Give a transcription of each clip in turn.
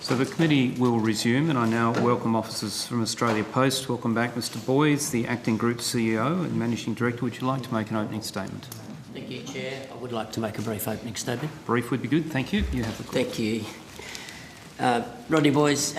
So the committee will resume, and I now welcome officers from Australia Post. Welcome back, Mr Boys, the Acting Group CEO and Managing Director. Would you like to make an opening statement? Thank you, Chair. I would like to make a brief opening statement. Brief would be good. Thank you. You have the floor. Thank you. Rodney Boys,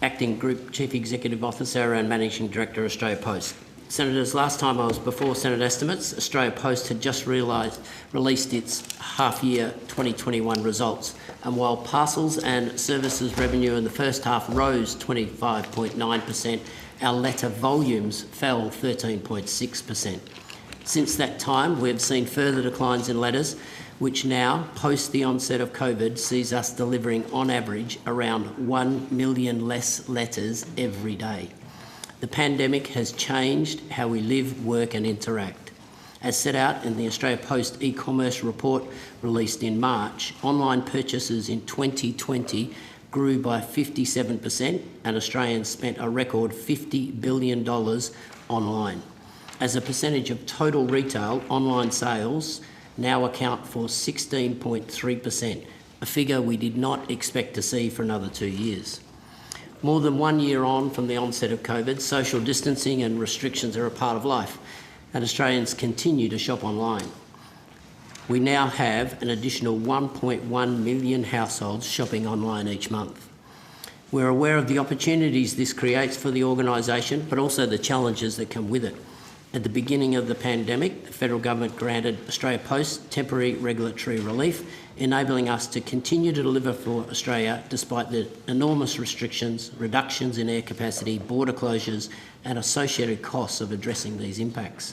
Acting Group Chief Executive Officer and Managing Director, Australia Post. Senators, last time I was before Senate estimates, Australia Post had just released its half-year 2021 results, and while parcels and services revenue in the first half rose 25.9%, our letter volumes fell 13.6%. Since that time, we have seen further declines in letters, which now, post the onset of COVID, sees us delivering on average around 1 million less letters every day. The pandemic has changed how we live, work and interact. As set out in the Australia Post e-commerce report released in March, online purchases in 2020 grew by 57% and Australians spent a record $50 billion online. As a percentage of total retail, online sales now account for 16.3%, a figure we did not expect to see for another 2 years. More than 1 year on from the onset of COVID, social distancing and restrictions are a part of life, and Australians continue to shop online. We now have an additional 1.1 million households shopping online each month. We're aware of the opportunities this creates for the organisation, but also the challenges that come with it. At the beginning of the pandemic, the federal government granted Australia Post temporary regulatory relief, enabling us to continue to deliver for Australia despite the enormous restrictions, reductions in air capacity, border closures and associated costs of addressing these impacts.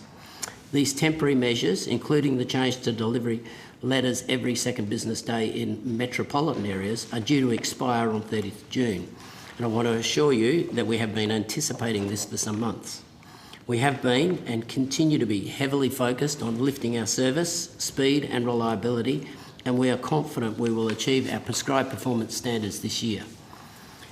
These temporary measures, including the change to delivery letters every second business day in metropolitan areas, are due to expire on 30th June. And I want to assure you that we have been anticipating this for some months. We have been and continue to be heavily focused on lifting our service, speed and reliability, and we are confident we will achieve our prescribed performance standards this year.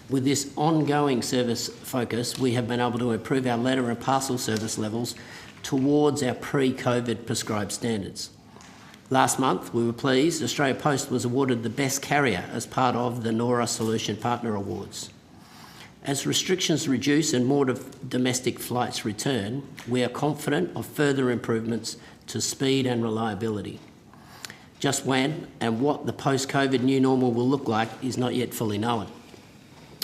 With this ongoing service focus, we have been able to improve our letter and parcel service levels towards our pre-COVID prescribed standards. Last month, we were pleased Australia Post was awarded the Best Carrier as part of the NORA Solution Partner Awards. As restrictions reduce and more domestic flights return, we are confident of further improvements to speed and reliability. Just when and what the post-COVID new normal will look like is not yet fully known.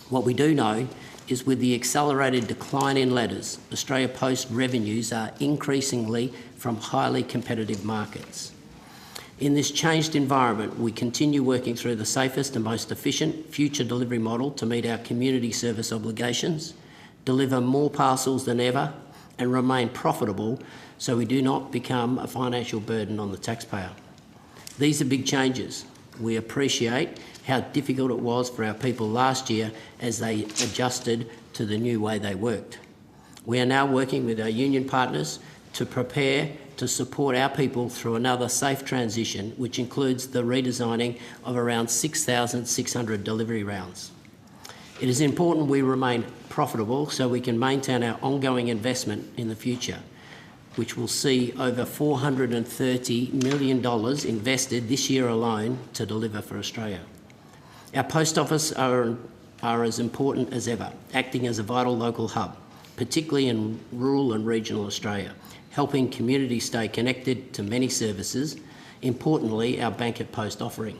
What we do know is with the accelerated decline in letters, Australia Post revenues are increasingly from highly competitive markets. In this changed environment, we continue working through the safest and most efficient future delivery model to meet our community service obligations, deliver more parcels than ever, and remain profitable so we do not become a financial burden on the taxpayer. These are big changes. We appreciate how difficult it was for our people last year as they adjusted to the new way they worked. We are now working with our union partners to prepare to support our people through another safe transition, which includes the redesigning of around 6,600 delivery rounds. It is important we remain profitable so we can maintain our ongoing investment in the future, which will see over $430 million invested this year alone to deliver for Australia. Our post office are as important as ever, acting as a vital local hub, particularly in rural and regional Australia, helping communities stay connected to many services, importantly our Bank at Post offering.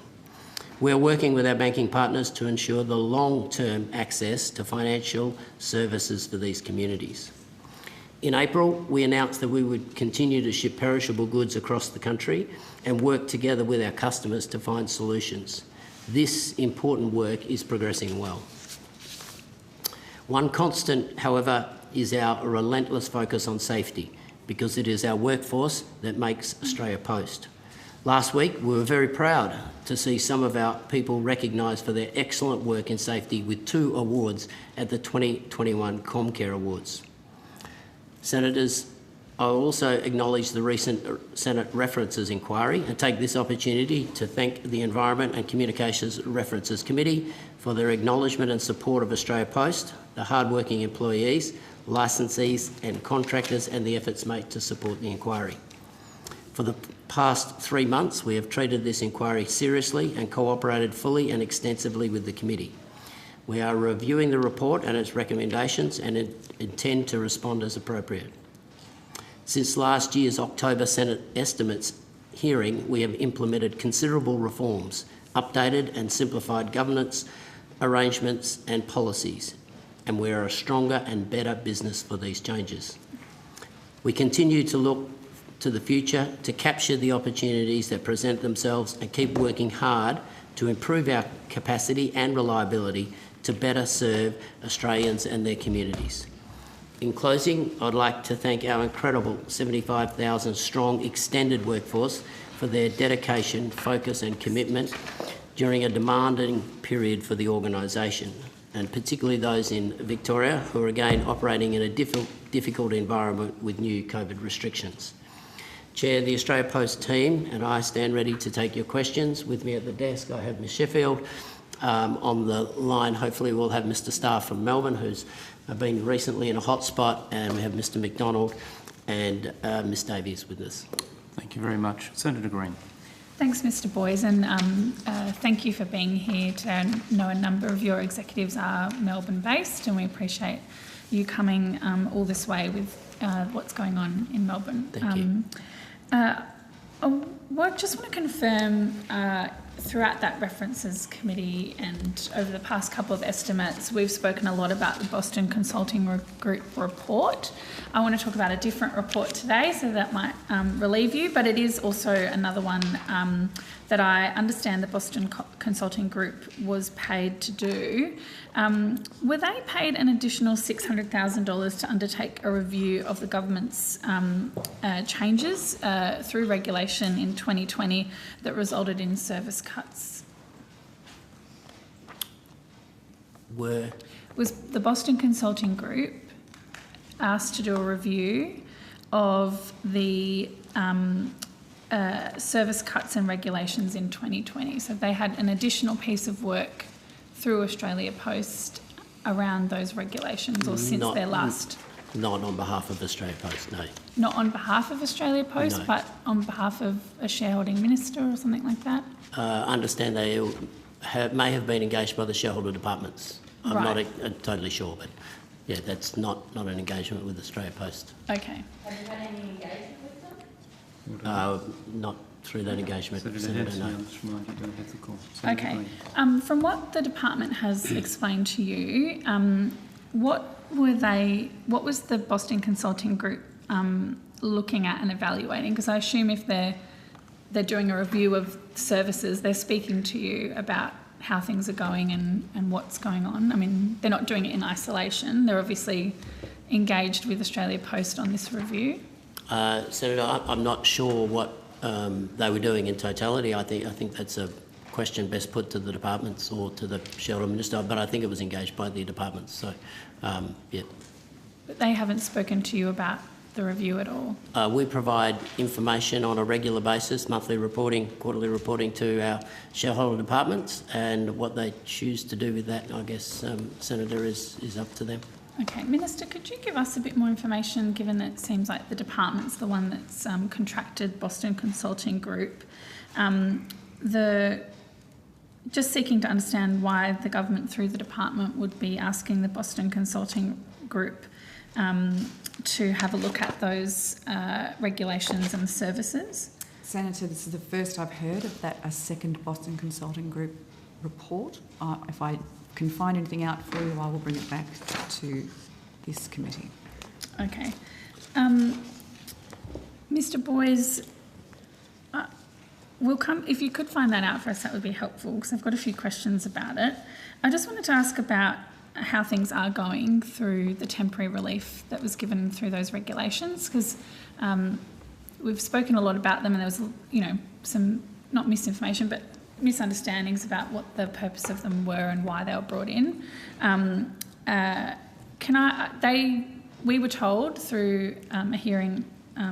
We are working with our banking partners to ensure the long-term access to financial services for these communities. In April, we announced that we would continue to ship perishable goods across the country and work together with our customers to find solutions. This important work is progressing well. One constant, however, is our relentless focus on safety, because it is our workforce that makes Australia Post. Last week, we were very proud to see some of our people recognised for their excellent work in safety with 2 awards at the 2021 Comcare Awards. Senators, I also acknowledge the recent Senate References Inquiry and take this opportunity to thank the Environment and Communications References Committee for their acknowledgement and support of Australia Post, the hard-working employees, licensees and contractors and the efforts made to support the inquiry. For the past 3 months, we have treated this inquiry seriously and cooperated fully and extensively with the committee. We are reviewing the report and its recommendations and intend to respond as appropriate. Since last year's October Senate estimates hearing, we have implemented considerable reforms, updated and simplified governance arrangements and policies, and we are a stronger and better business for these changes. We continue to look to the future to capture the opportunities that present themselves and keep working hard to improve our capacity and reliability to better serve Australians and their communities. In closing, I'd like to thank our incredible 75,000 strong extended workforce for their dedication, focus and commitment during a demanding period for the organisation, and particularly those in Victoria who are again operating in a difficult environment with new COVID restrictions. Chair, the Australia Post team and I stand ready to take your questions. With me at the desk I have Ms Sheffield. On the line hopefully we'll have Mr Starr from Melbourne, who's been recently in a hot spot, and we have Mr McDonald and Ms Davies with us. Thank you very much. Senator Green. Thanks, Mr Boys, and thank you for being here today. I know a number of your executives are Melbourne-based, and we appreciate you coming all this way with what's going on in Melbourne. Thank you. I just want to confirm, throughout that references committee and over the past couple of estimates, we've spoken a lot about the Boston Consulting Group report. I want to talk about a different report today, so that might relieve you, but it is also another one that I understand the Boston Consulting Group was paid to do. Were they paid an additional $600,000 to undertake a review of the government's changes through regulation in 2020 that resulted in service cuts? Was the Boston Consulting Group asked to do a review of the service cuts and regulations in 2020? So they had an additional piece of work through Australia Post around those regulations, or since their last? Not on behalf of Australia Post, no. Not on behalf of Australia Post, No. but on behalf of a shareholding minister or something like that? Understand they may have been engaged by the shareholder departments. I'm Right. not totally sure, but yeah, that's not an engagement with Australia Post. Okay. Have you had any engagement with them? Not through that engagement. Senator Senator, Henson, no. I'll just remind you don't have the call. Senator Okay. Green. From what the department has explained to you, what was the Boston Consulting Group looking at and evaluating? Because I assume if they're doing a review of services, they're speaking to you about how things are going and what's going on. I mean, they're not doing it in isolation. They're obviously engaged with Australia Post on this review. Senator, I'm not sure what they were doing in totality. I think that's a question best put to the departments or to the shareholder minister, but I think it was engaged by the departments. So, yeah. But they haven't spoken to you about the review at all? We provide information on a regular basis, monthly reporting, quarterly reporting to our shareholder departments, and what they choose to do with that, I guess, Senator, is up to them. Okay. Minister, could you give us a bit more information, given that it seems like the department's the one that's contracted Boston Consulting Group? Just seeking to understand why the government, through the department, would be asking the Boston Consulting Group to have a look at those regulations and services. Senator, this is the first I've heard of a second Boston Consulting Group report. If I can find anything out for you, I will bring it back to this committee. Okay. Mr Boys, we'll come, if you could find that out for us, that would be helpful, because I've got a few questions about it. I just wanted to ask about how things are going through the temporary relief that was given through those regulations, because we've spoken a lot about them, and there was, some, not misinformation, but misunderstandings about what the purpose of them were and why they were brought in. We were told through a hearing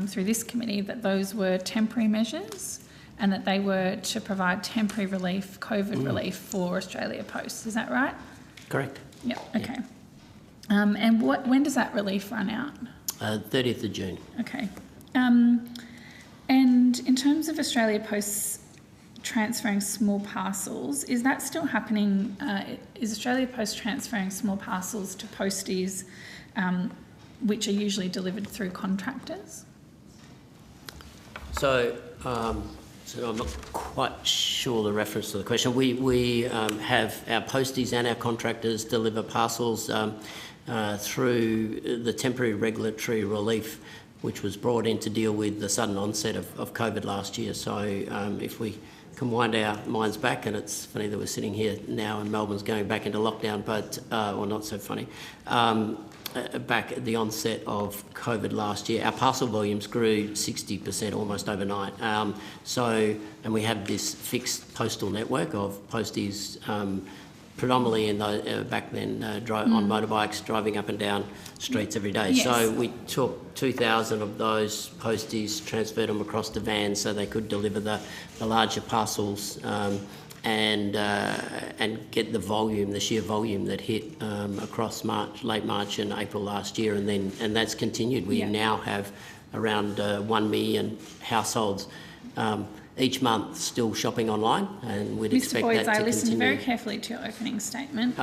through this committee that those were temporary measures and that they were to provide temporary relief, COVID relief for Australia Post. Is that right? Correct. Yeah. Okay. And when does that relief run out? 30th of June. Okay. And in terms of Australia Post's transferring small parcels. Is that still happening? Is Australia Post transferring small parcels to posties, which are usually delivered through contractors? So I'm not quite sure the reference to the question. We have our posties and our contractors deliver parcels through the temporary regulatory relief which was brought in to deal with the sudden onset of COVID last year. So if we can wind our minds back, and it's funny that we're sitting here now and Melbourne's going back into lockdown, but, or not so funny, back at the onset of COVID last year, our parcel volumes grew 60% almost overnight. And we have this fixed postal network of posties, predominantly in those, back then on motorbikes, driving up and down streets every day. Yes. So we took 2,000 of those posties, transferred them across to vans so they could deliver the larger parcels and get the volume, the sheer volume that hit across late March and April last year, and that's continued. We now have around 1 million households each month still shopping online, and we'd expect Mr. Boyds, that to continue. I listened very carefully to your opening statement.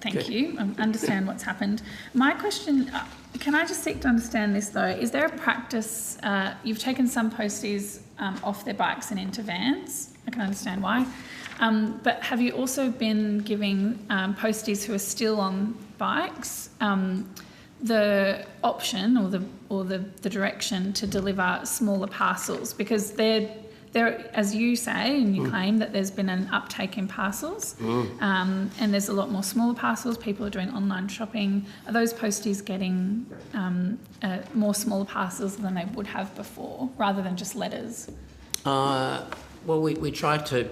Thank you. I understand what's happened. My question, can I just seek to understand this though? Is there a practice, you've taken some posties off their bikes and into vans. I can understand why. But have you also been giving posties who are still on bikes the option or the direction to deliver smaller parcels? Because they're, as you say, and you claim that there's been an uptake in parcels, and there's a lot more smaller parcels. People are doing online shopping. Are those posties getting more smaller parcels than they would have before, rather than just letters? Well, we try to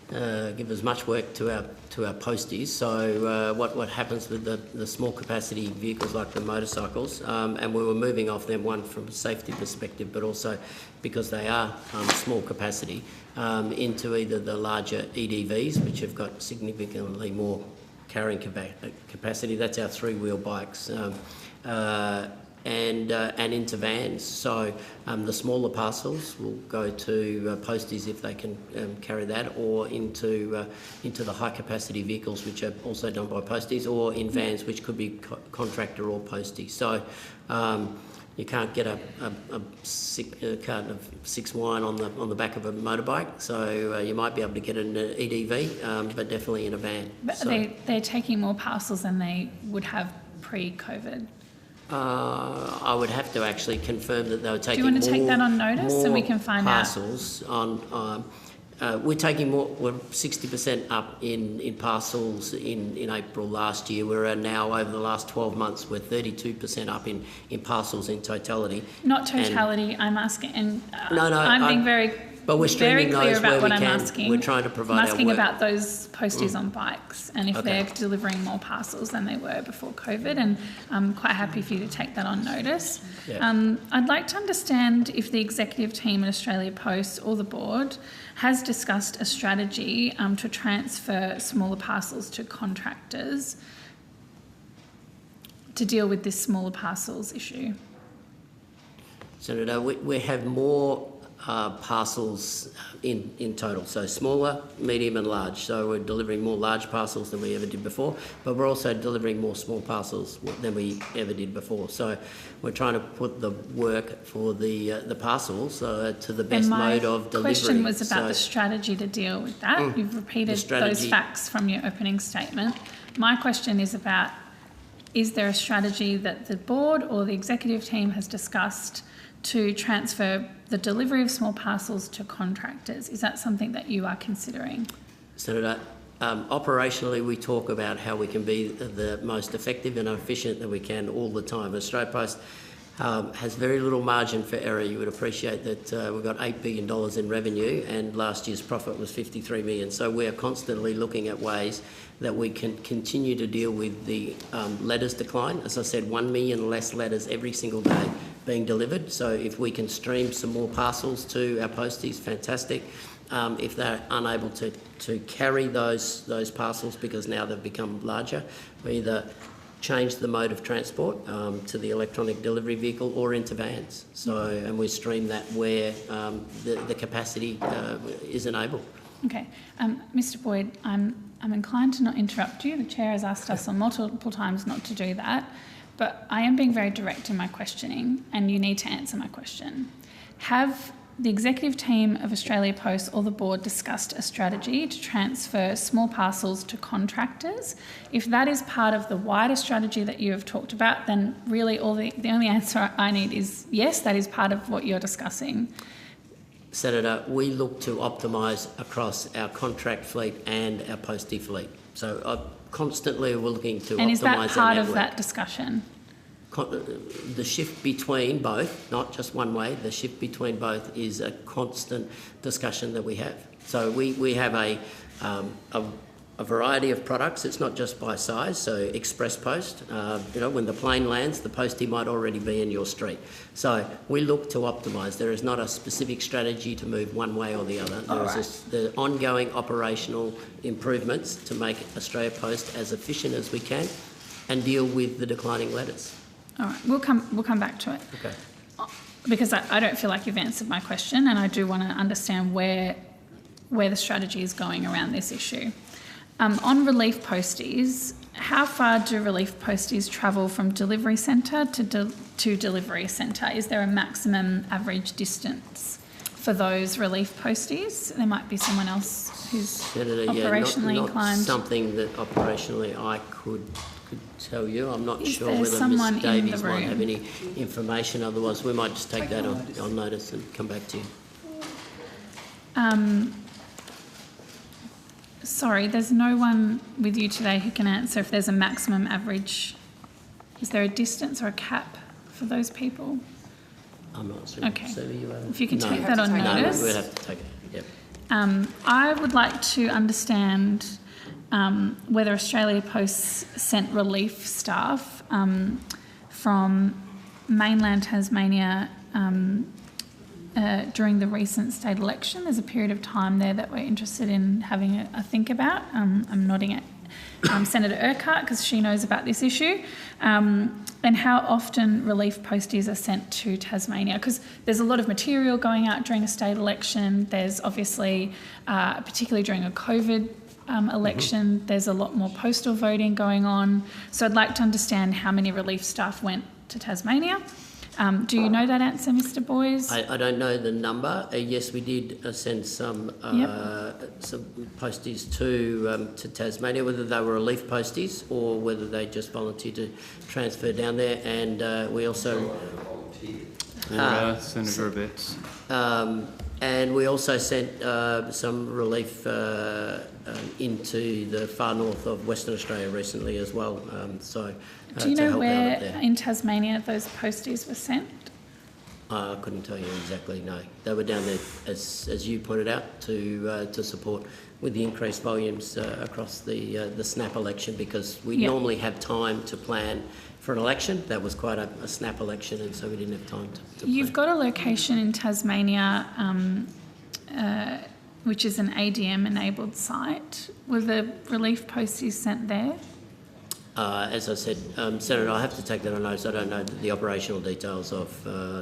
give as much work to our posties. So what happens with the small capacity vehicles like the motorcycles, and we were moving off them, one from a safety perspective, but also because they are small capacity, into either the larger EDVs, which have got significantly more carrying capacity. That's our three-wheel bikes. And into vans. So the smaller parcels will go to posties if they can carry that, or into the high capacity vehicles, which are also done by posties, or in vans, which could be contractor or postie. So you can't get a carton of 6 wine on the back of a motorbike. So you might be able to get an EDV, but definitely in a van. But so they're taking more parcels than they would have pre-COVID. I would have to actually confirm that they were taking more. Do you want to take that on notice so we can find parcels on? We're taking more. We're 60% up in parcels in April last year. We're now over the last 12 months. We're 32% up in parcels in totality. Not totality. And I'm asking, and I'm being very. But we're very streaming clear those about where what we I'm can. asking. We're trying to provide I'm asking our work. about those posties on bikes, and if they're delivering more parcels than they were before COVID, and I'm quite happy for you to take that on notice. Yeah. I'd like to understand if the executive team at Australia Post or the board has discussed a strategy to transfer smaller parcels to contractors to deal with this smaller parcels issue. Senator, we have more parcels in total, so smaller, medium and large. So we're delivering more large parcels than we ever did before, but we're also delivering more small parcels than we ever did before. So we're trying to put the work for the parcels to the best mode of delivery. My question was about the strategy to deal with that. You've repeated those facts from your opening statement. My question is about, is there a strategy that the board or the executive team has discussed to transfer the delivery of small parcels to contractors? Is that something that you are considering? Senator, operationally we talk about how we can be the most effective and efficient that we can all the time. Australia Post has very little margin for error. You would appreciate that we've got $8 billion in revenue and last year's profit was $53 million. So we are constantly looking at ways that we can continue to deal with the letters decline. As I said, 1 million less letters every single day being delivered. So if we can stream some more parcels to our posties, fantastic. If they're unable to carry those parcels because now they've become larger, we either change the mode of transport to the electronic delivery vehicle or into vans. So, and we stream that where the capacity is enabled. Okay. Mr Boyd, I'm inclined to not interrupt you. The Chair has asked us on multiple times not to do that, but I am being very direct in my questioning and you need to answer my question. Have the executive team of Australia Post or the board discussed a strategy to transfer small parcels to contractors? If that is part of the wider strategy that you have talked about, then really the only answer I need is yes, that is part of what you're discussing. Senator, we look to optimise across our contract fleet and our postie fleet. So constantly we're looking to optimise our network. And is that part of that discussion? The shift between both, not just one way, the shift between both is a constant discussion that we have. So we have a variety of products. It's not just by size. So express post, when the plane lands, the postie might already be in your street. So we look to optimise. There is not a specific strategy to move one way or the other. There is the ongoing operational improvements to make Australia Post as efficient as we can and deal with the declining letters. All right, we'll come back to it. Okay. Because I don't feel like you've answered my question, and I do want to understand where the strategy is going around this issue. On relief posties, how far do relief posties travel from delivery centre to delivery centre? Is there a maximum average distance for those relief posties? There might be someone else who's Senator, operationally not inclined. Something that operationally I could tell you. I'm not sure there whether someone Ms Davies in the might have room? any information. Otherwise, we might just take that on notice and come back to you. Sorry, there's no one with you today who can answer if there's a maximum average. Is there a distance or a cap for those people? I'm not sure. Okay. So If you could no. take that on notice. No, we'd have to take it. Yep. I would like to understand whether Australia Post sent relief staff from mainland Tasmania during the recent state election. There's a period of time there that we're interested in having a think about. I'm nodding at Senator Urquhart because she knows about this issue. And how often relief posties are sent to Tasmania, because there's a lot of material going out during a state election. There's obviously, particularly during a COVID election, there's a lot more postal voting going on. So I'd like to understand how many relief staff went to Tasmania. Do you know that answer, Mr. Boys? I don't know the number. Yes, we did send some posties to Tasmania, whether they were relief posties or whether they just volunteered to transfer down there. And we also... Senator Abetz. And we also sent some relief into the far north of Western Australia recently as well. Do you know where in Tasmania those posties were sent? I couldn't tell you exactly, no. They were down there, as you pointed out, to support with the increased volumes across the snap election, because we normally have time to plan for an election. That was quite a snap election, and so we didn't have time to plan. You've got a location in Tasmania which is an ADM-enabled site. Were the relief posties sent there? As I said, Senator, I have to take that on notice. I don't know the operational details of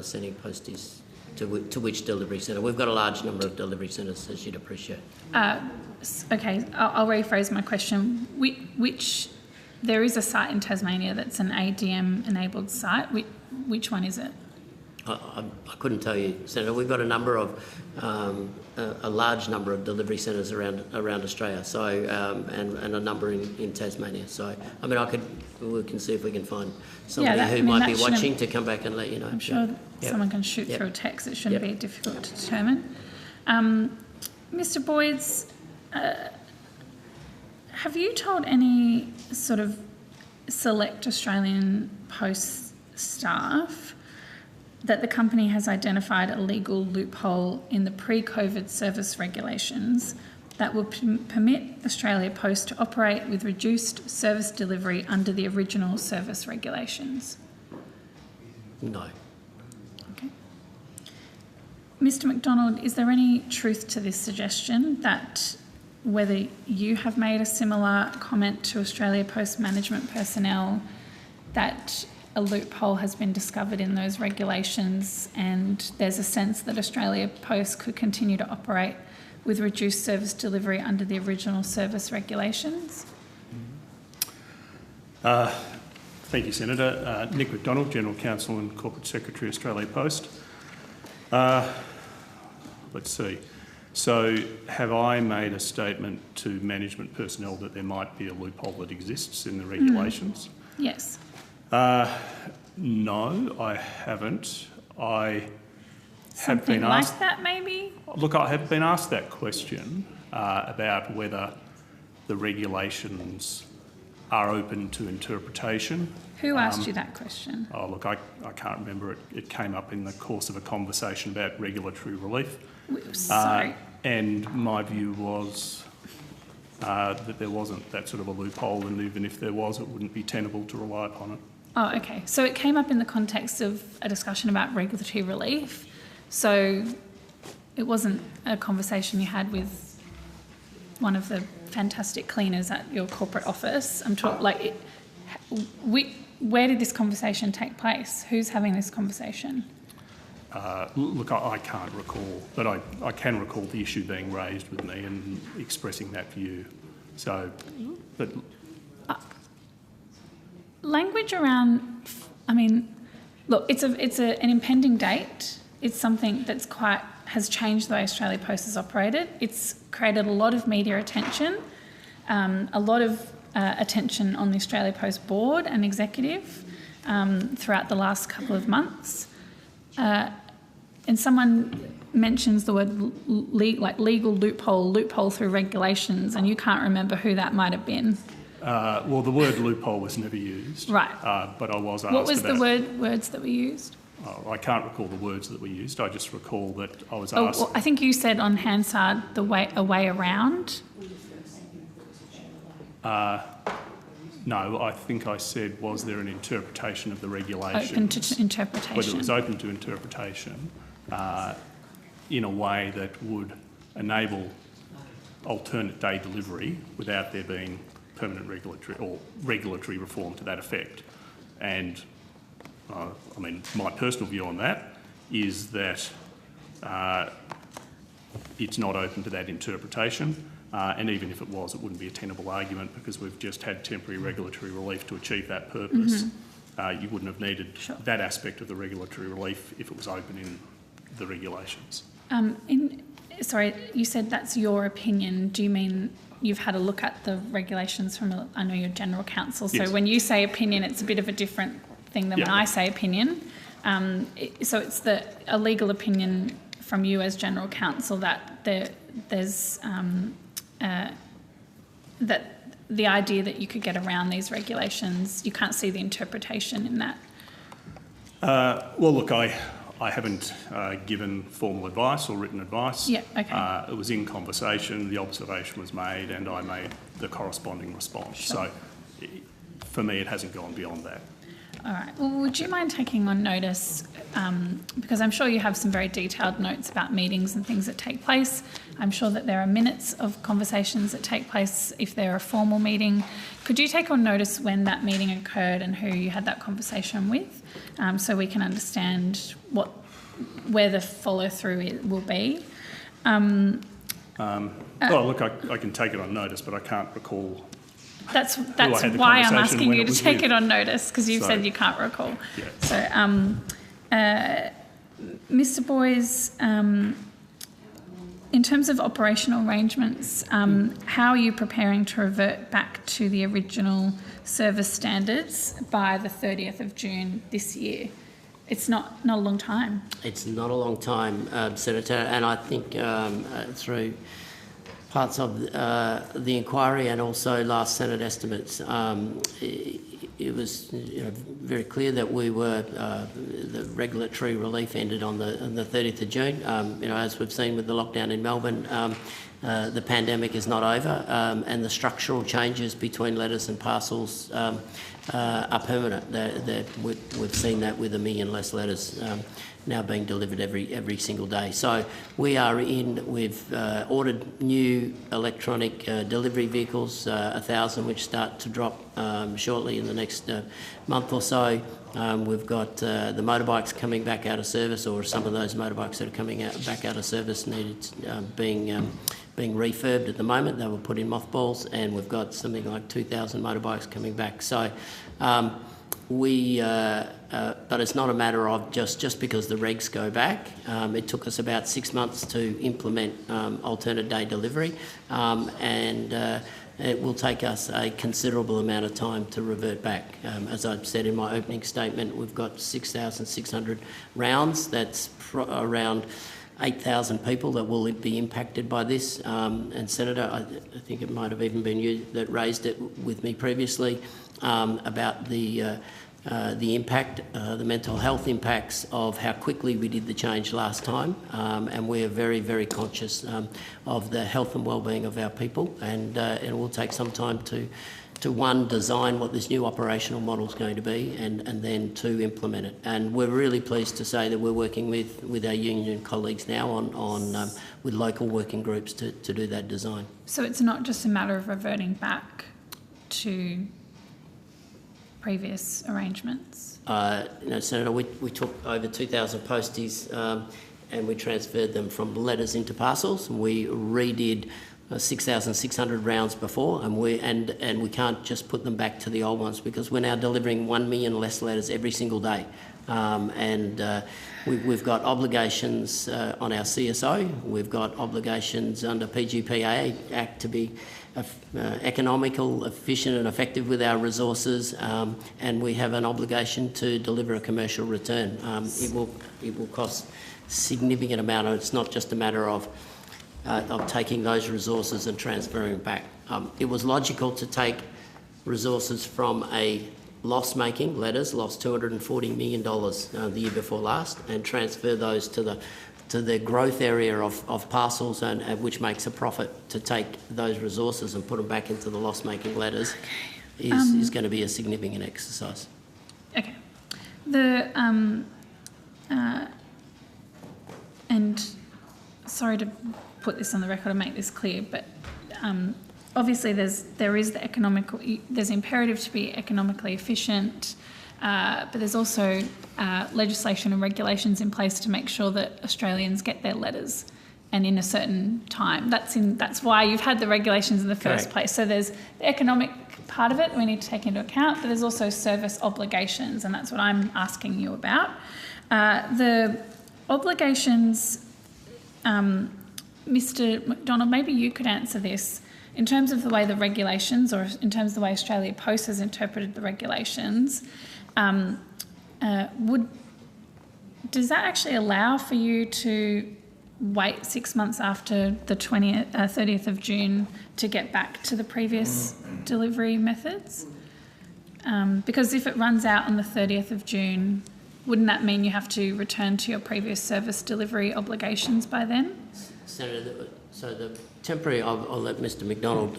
sending posties to which delivery centre. We've got a large number of delivery centres, as you'd appreciate. Okay, I'll rephrase my question. There is a site in Tasmania that's an ADM-enabled site. Which one is it? I couldn't tell you, Senator. We've got a number of a large number of delivery centres around Australia, so and a number in Tasmania. So I mean, we can see if we can find somebody who might be watching to come back and let you know. I'm sure someone can shoot through a text. It shouldn't be difficult to determine. Mr. Boyds, have you told any sort of select Australian Post staff that the company has identified a legal loophole in the pre-COVID service regulations that will permit Australia Post to operate with reduced service delivery under the original service regulations? No. Okay. Mr. McDonald, is there any truth to this suggestion that whether you have made a similar comment to Australia Post management personnel that a loophole has been discovered in those regulations, and there's a sense that Australia Post could continue to operate with reduced service delivery under the original service regulations? Thank you, Senator. Nick McDonald, General Counsel and Corporate Secretary, Australia Post. Let's see. So have I made a statement to management personnel that there might be a loophole that exists in the regulations? Yes. No, I haven't. I have Something been asked... like that, maybe? Look, I have been asked that question about whether the regulations are open to interpretation. Who asked you that question? Oh, look, I can't remember. It came up in the course of a conversation about regulatory relief. Sorry. And my view was that there wasn't that sort of a loophole, and even if there was, it wouldn't be tenable to rely upon it. Oh, okay. So it came up in the context of a discussion about regulatory relief. So it wasn't a conversation you had with one of the fantastic cleaners at your corporate office. I'm talking where did this conversation take place? Who's having this conversation? Look, I can't recall, but I can recall the issue being raised with me and expressing that view. So, but... Language around, I mean, look, it's an impending date. It's something that's has changed the way Australia Post has operated. It's created a lot of media attention, a lot of attention on the Australia Post board and executive throughout the last couple of months. And someone mentions the word legal loophole through regulations, and you can't remember who that might have been. Well, the word loophole was never used. Right. But I was asked about... What was the words that were used? I can't recall the words that were used. I just recall that I was asked... Well, I think you said on Hansard a way around. No, I think I said, was there an interpretation of the regulations? Open to interpretation. Whether it was open to interpretation in a way that would enable alternate day delivery without there being permanent regulatory reform to that effect. And I mean, my personal view on that is that it's not open to that interpretation. And even if it was, it wouldn't be a tenable argument because we've just had temporary regulatory relief to achieve that purpose. You wouldn't have needed that aspect of the regulatory relief if it was open in the regulations. Sorry, you said that's your opinion. Do you mean you've had a look at the regulations from, I know you're General Counsel, so yes. when you say opinion, it's a bit of a different thing than when I say opinion. So it's a legal opinion from you as General Counsel that there's that the idea that you could get around these regulations, you can't see the interpretation in that. Well, look, I haven't given formal advice or written advice. Yeah, okay. It was in conversation, the observation was made, and I made the corresponding response. Sure. So for me, it hasn't gone beyond that. All right. Well, would you mind taking on notice, because I'm sure you have some very detailed notes about meetings and things that take place. I'm sure that there are minutes of conversations that take place if they're a formal meeting. Could you take on notice when that meeting occurred and who you had that conversation with, so we can understand where the follow-through will be? Well, look, I can take it on notice, but I can't recall. That's why I'm asking you to take it on notice, because you've said you can't recall. Yeah. So, Mr. Boys, in terms of operational arrangements, how are you preparing to revert back to the original service standards by the 30th of June this year? It's not a long time. It's not a long time, Senator, and I think through parts of the inquiry and also last Senate estimates, it was very clear that we were the regulatory relief ended on the 30th of June. As we've seen with the lockdown in Melbourne, the pandemic is not over, and the structural changes between letters and parcels are permanent. We've seen that with 1 million less letters now being delivered every single day. So we've ordered new electronic delivery vehicles, 1,000, which start to drop shortly in the next next month or so. We've got the motorbikes coming back out of service, or some of those motorbikes that are coming back out of service needed being refurbed at the moment. They were put in mothballs, and we've got something like 2,000 motorbikes coming back. So but it's not a matter of just because the regs go back. It took us about 6 months to implement alternate day delivery, and it will take us a considerable amount of time to revert back. As I said in my opening statement, we've got 6,600 rounds. That's around 8,000 people that will be impacted by this. And Senator, I think it might have even been you that raised it with me previously about the impact, the mental health impacts of how quickly we did the change last time, and we are very, very conscious of the health and wellbeing of our people, and it will take some time to one, design what this new operational model is going to be, and then two, implement it. And we're really pleased to say that we're working with our union colleagues now on with local working groups to do that design. So it's not just a matter of reverting back to previous arrangements? No, Senator, we took over 2,000 posties and we transferred them from letters into parcels. We redid 6,600 rounds before, and we can't just put them back to the old ones because we're now delivering 1 million less letters every single day. We've got obligations on our CSO. We've got obligations under PGPA Act to be economical, efficient and effective with our resources, and we have an obligation to deliver a commercial return. It will cost significant amount. It's not just a matter of taking those resources and transferring back. It was logical to take resources from a loss-making, letters lost $240 million the year before last, and transfer those to the growth area of parcels, and which makes a profit. To take those resources and put them back into the loss-making letters is going to be a significant exercise. Okay. And sorry to put this on the record and make this clear, but obviously there's imperative to be economically efficient, but there's also legislation and regulations in place to make sure that Australians get their letters and in a certain time. That's why you've had the regulations in the first place. So there's the economic part of it we need to take into account, but there's also service obligations, and that's what I'm asking you about. The obligations, Mr. McDonald, maybe you could answer this. In terms of the way the regulations, or in terms of the way Australia Post has interpreted the regulations, does that actually allow for you to wait 6 months after the 30th of June to get back to the previous delivery methods? Because if it runs out on the 30th of June, wouldn't that mean you have to return to your previous service delivery obligations by then? Senator, so the temporary, I'll let Mr. McDonald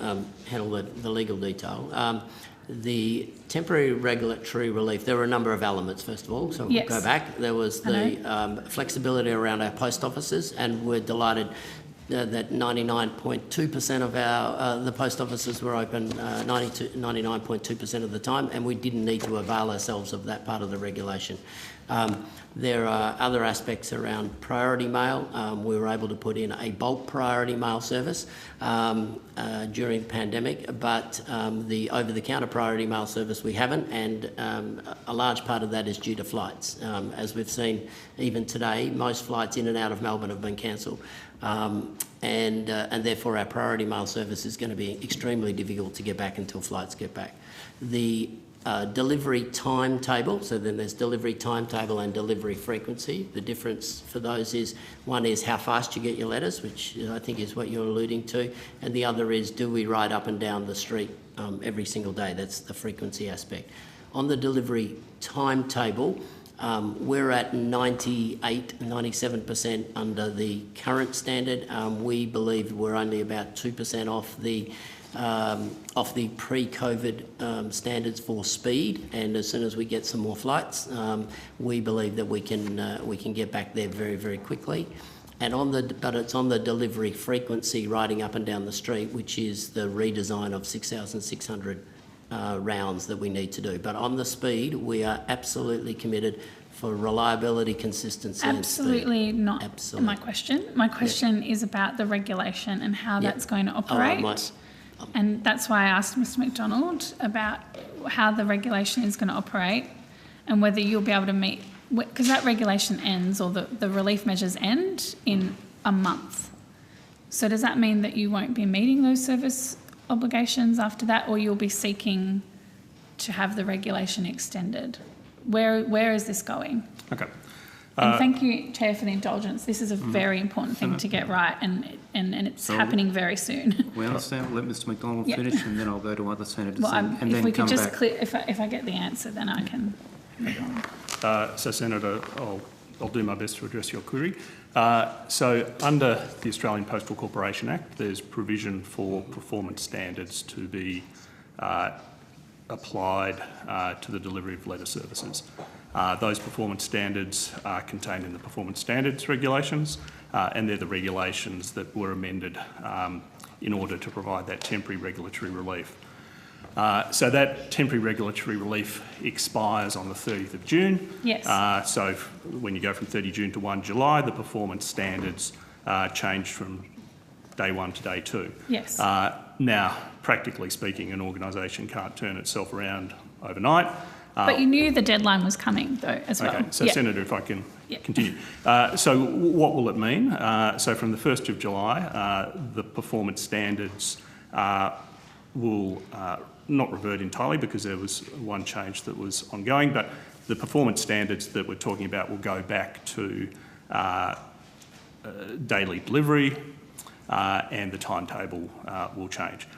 handle the legal detail. The temporary regulatory relief, there were a number of elements, first of all, so yes. We'll go back. There was the flexibility around our post offices, and we're delighted that 99.2% of the post offices were open 99.2% of the time, and we didn't need to avail ourselves of that part of the regulation. There are other aspects around priority mail. We were able to put in a bulk priority mail service during the pandemic, but the over-the-counter priority mail service we haven't, and a large part of that is due to flights. As we've seen even today, most flights in and out of Melbourne have been cancelled, and therefore our priority mail service is going to be extremely difficult to get back until flights get back. The delivery timetable, so then there's delivery timetable and delivery frequency. The difference for those is, one is how fast you get your letters, which I think is what you're alluding to, and the other is, do we ride up and down the street every single day? That's the frequency aspect. On the delivery timetable, we're at 97% under the current standard. We believe we're only about 2% off the pre-COVID standards for speed, and as soon as we get some more flights, we believe that we can get back there very, very quickly. And but it's on the delivery frequency riding up and down the street, which is the redesign of 6,600 rounds that we need to do. But on the speed, we are absolutely committed for reliability, consistency and speed. Absolutely not Absolutely. my question. My question is about the regulation and how that's going to operate. And that's why I asked Mr McDonald about how the regulation is going to operate and whether you'll be able to meet, because that regulation ends, or the relief measures end in a month. So does that mean that you won't be meeting those service obligations after that, or you'll be seeking to have the regulation extended? Where is this going? Okay. And thank you, Chair, for the indulgence. This is a very important thing to get right, and it's happening very soon. We understand. We'll let Mr McDonald finish, and then I'll go to other senators Well, and if then we come could just back. clear, if I get the answer, then I can move on. So, Senator, I'll do my best to address your query. So, under the Australian Postal Corporation Act, there's provision for performance standards to be applied to the delivery of letter services. Those performance standards are contained in the Performance Standards Regulations, and they're the regulations that were amended in order to provide that temporary regulatory relief. So that temporary regulatory relief expires on the 30th of June. Yes. So when you go from 30 June to 1 July, the performance standards change from day 1 to day 2. Yes. Now, practically speaking, an organisation can't turn itself around overnight. But you knew the deadline was coming, though, as well. Okay, so Senator, if I can Yeah. continue. So what will it mean? So from the 1st of July, the performance standards will not revert entirely, because there was one change that was ongoing, but the performance standards that we're talking about will go back to daily delivery, and the timetable will change.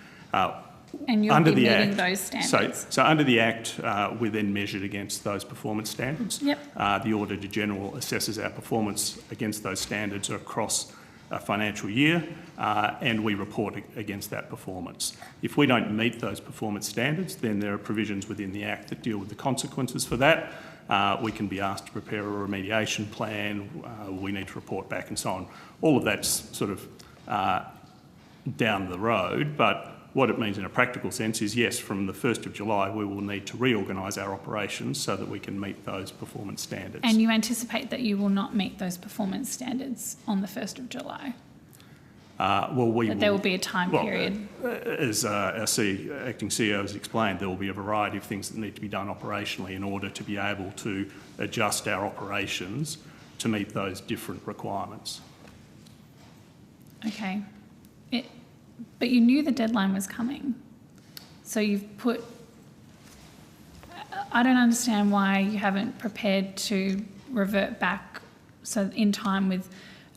And you'll be meeting those standards. So under the Act, we're then measured against those performance standards. Yep. The Auditor General assesses our performance against those standards across a financial year, and we report against that performance. If we don't meet those performance standards, then there are provisions within the Act that deal with the consequences for that. We can be asked to prepare a remediation plan, we need to report back and so on. All of that's sort of down the road, but what it means in a practical sense is, yes, from the 1st of July, we will need to reorganise our operations so that we can meet those performance standards. And you anticipate that you will not meet those performance standards on the 1st of July? There will be a time period. As our acting CEO has explained, there will be a variety of things that need to be done operationally in order to be able to adjust our operations to meet those different requirements. Okay. But you knew the deadline was coming. So you've put... I don't understand why you haven't prepared to revert back so in time with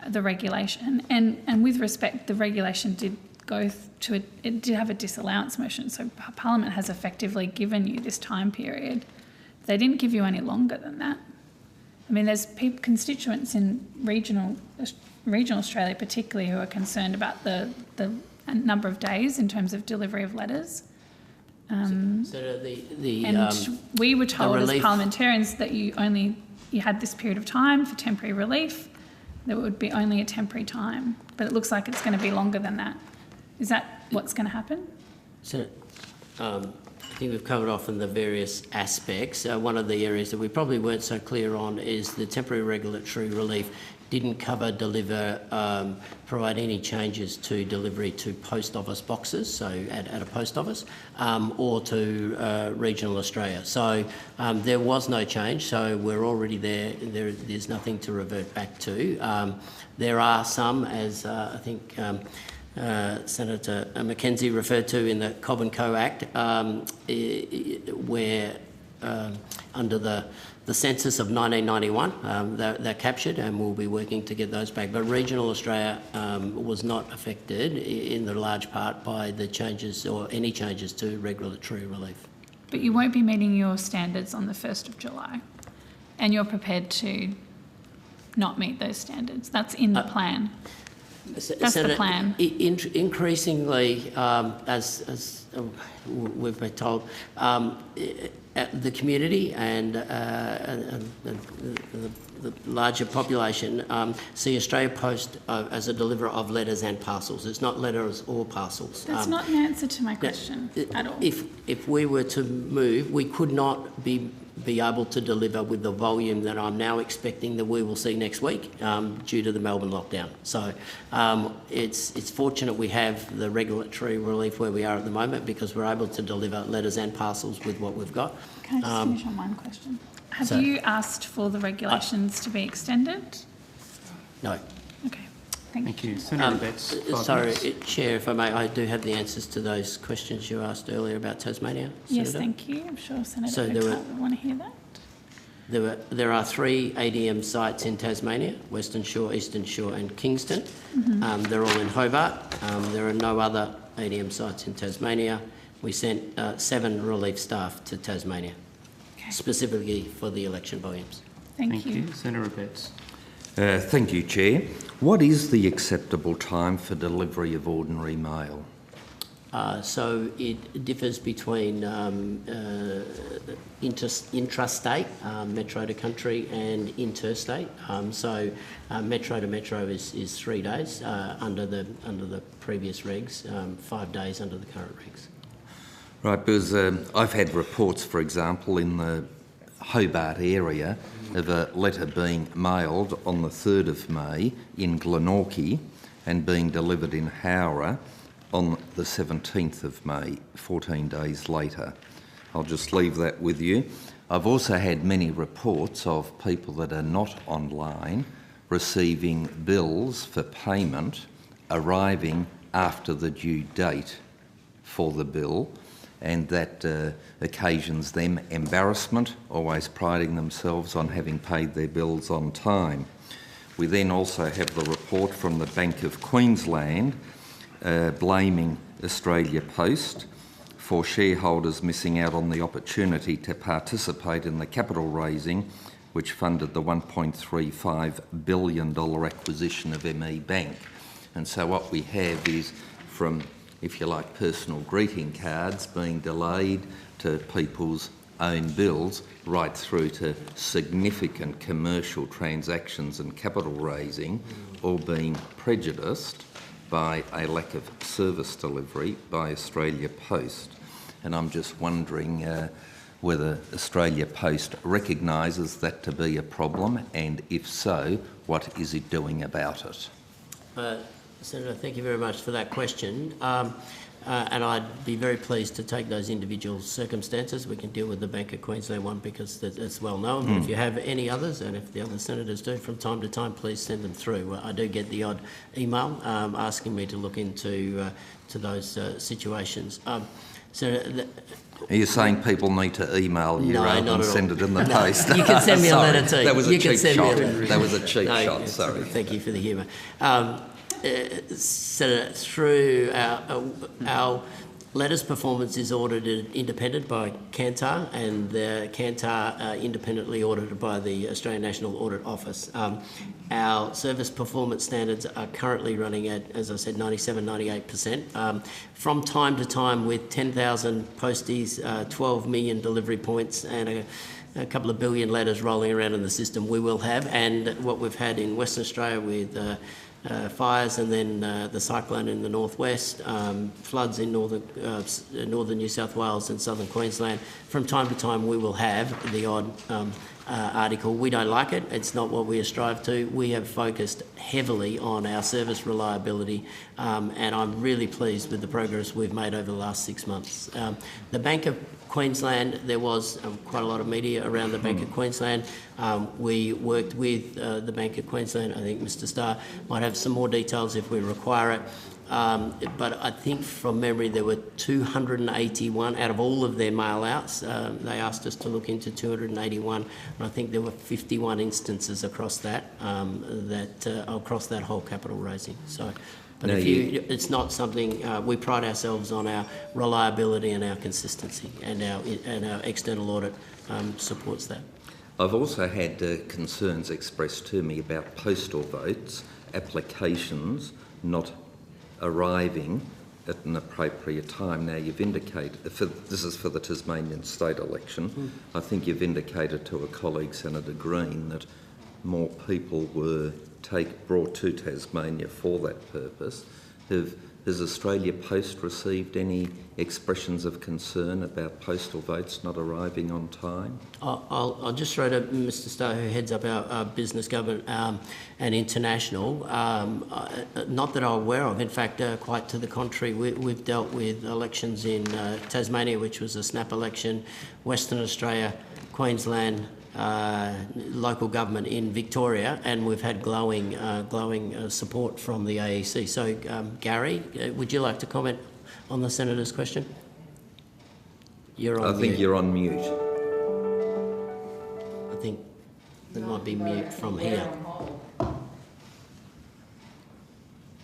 the regulation. And with respect, the regulation did go to it did have a disallowance motion. So Parliament has effectively given you this time period. They didn't give you any longer than that. I mean, there's constituents in regional Australia particularly who are concerned about the number of days in terms of delivery of letters. We were told as parliamentarians that you had this period of time for temporary relief. There would be only a temporary time, but it looks like it's going to be longer than that. Is that what's going to happen? Senator, I think we've covered off in the various aspects. One of the areas that we probably weren't so clear on is the temporary regulatory relief didn't provide any changes to delivery to post office boxes, so at a post office, or to regional Australia. So there was no change, so we're already there. There's nothing to revert back to. There are some, as I think Senator Mackenzie referred to in the Cobb and Co Act, where under the census of 1991, they're captured, and we'll be working to get those back. But regional Australia was not affected in the large part by the changes or any changes to regulatory relief. But you won't be meeting your standards on the 1st of July, and you're prepared to not meet those standards. That's in the plan. That's the plan. Increasingly, as we've been told, the community and the larger population see Australia Post as a deliverer of letters and parcels. It's not letters or parcels. That's not an answer to my question at all. If we were to move, we could not be able to deliver with the volume that I'm now expecting that we will see next week due to the Melbourne lockdown. So it's fortunate we have the regulatory relief where we are at the moment because we're able to deliver letters and parcels with what we've got. Can I just finish on one question? Have you asked for the regulations to be extended? No. Okay, thank you. Senator Betts. Sorry, Chair, if I may, I do have the answers to those questions you asked earlier about Tasmania. Yes, Senator. thank you. I'm sure Senator So would want to hear that. There are 3 ADM sites in Tasmania: Western Shore, Eastern Shore and Kingston. They're all in Hobart. There are no other ADM sites in Tasmania. We sent 7 relief staff to Tasmania, specifically for the election volumes. Thank you. Senator Betts. Thank you, Chair. What is the acceptable time for delivery of ordinary mail? So it differs between intrastate, metro to country, and interstate. Metro to metro is 3 days under the previous regs, 5 days under the current regs. Right, because I've had reports, for example, in the Hobart area of a letter being mailed on the 3rd of May in Glenorchy and being delivered in Howrah on the 17th of May, 14 days later. I'll just leave that with you. I've also had many reports of people that are not online receiving bills for payment arriving after the due date for the bill, and that occasions them embarrassment, always priding themselves on having paid their bills on time. We then also have the report from the Bank of Queensland blaming Australia Post for shareholders missing out on the opportunity to participate in the capital raising which funded the $1.35 billion acquisition of ME Bank. And so what we have is, from, if you like, personal greeting cards being delayed to people's own bills, right through to significant commercial transactions and capital raising, all being prejudiced by a lack of service delivery by Australia Post. And I'm just wondering whether Australia Post recognises that to be a problem, and if so, what is it doing about it? Senator, thank you very much for that question. And I'd be very pleased to take those individual circumstances. We can deal with the Bank of Queensland one because it's well known. But if you have any others, and if the other senators do from time to time, please send them through. I do get the odd email asking me to look into to those situations. Are you saying people need to email you rather than send it in the post? You can send me a letter too. That was a cheap shot. That was a cheap shot, sorry. Thank you for the humour. Senator, through our letters performance is audited independent by Kantar, and Kantar independently audited by the Australian National Audit Office. Our service performance standards are currently running at, as I said, 97, 98%. From time to time, with 10,000 posties, 12 million delivery points, and a couple of billion letters rolling around in the system, we will have, and what we've had in Western Australia with fires, and then the cyclone in the northwest, floods in northern New South Wales and southern Queensland. From time to time we will have the odd article. We don't like it. It's not what we strive to. We have focused heavily on our service reliability, and I'm really pleased with the progress we've made over the last 6 months. The Bank of Queensland, there was quite a lot of media around the Bank of Queensland. We worked with the Bank of Queensland. I think Mr Starr might have some more details if we require it. But I think from memory there were 281 out of all of their mail outs. They asked us to look into 281, and I think there were 51 instances across that, across that whole capital raising. So. But it's not something, we pride ourselves on our reliability and our consistency, and our external audit supports that. I've also had concerns expressed to me about postal votes, applications not arriving at an appropriate time. Now, you've indicated, this is for the Tasmanian state election, I think you've indicated to a colleague, Senator Green, that more people were brought to Tasmania for that purpose. Has Australia Post received any expressions of concern about postal votes not arriving on time? I'll just throw to Mr Stowe, who heads up our business government and international. Not that I'm aware of. In fact, quite to the contrary, we've dealt with elections in Tasmania, which was a snap election, Western Australia, Queensland, local government in Victoria, and we've had glowing support from the AEC. So, Gary, would you like to comment on the Senator's question? You're on mute. I think you're on mute. I think there might be mute from here.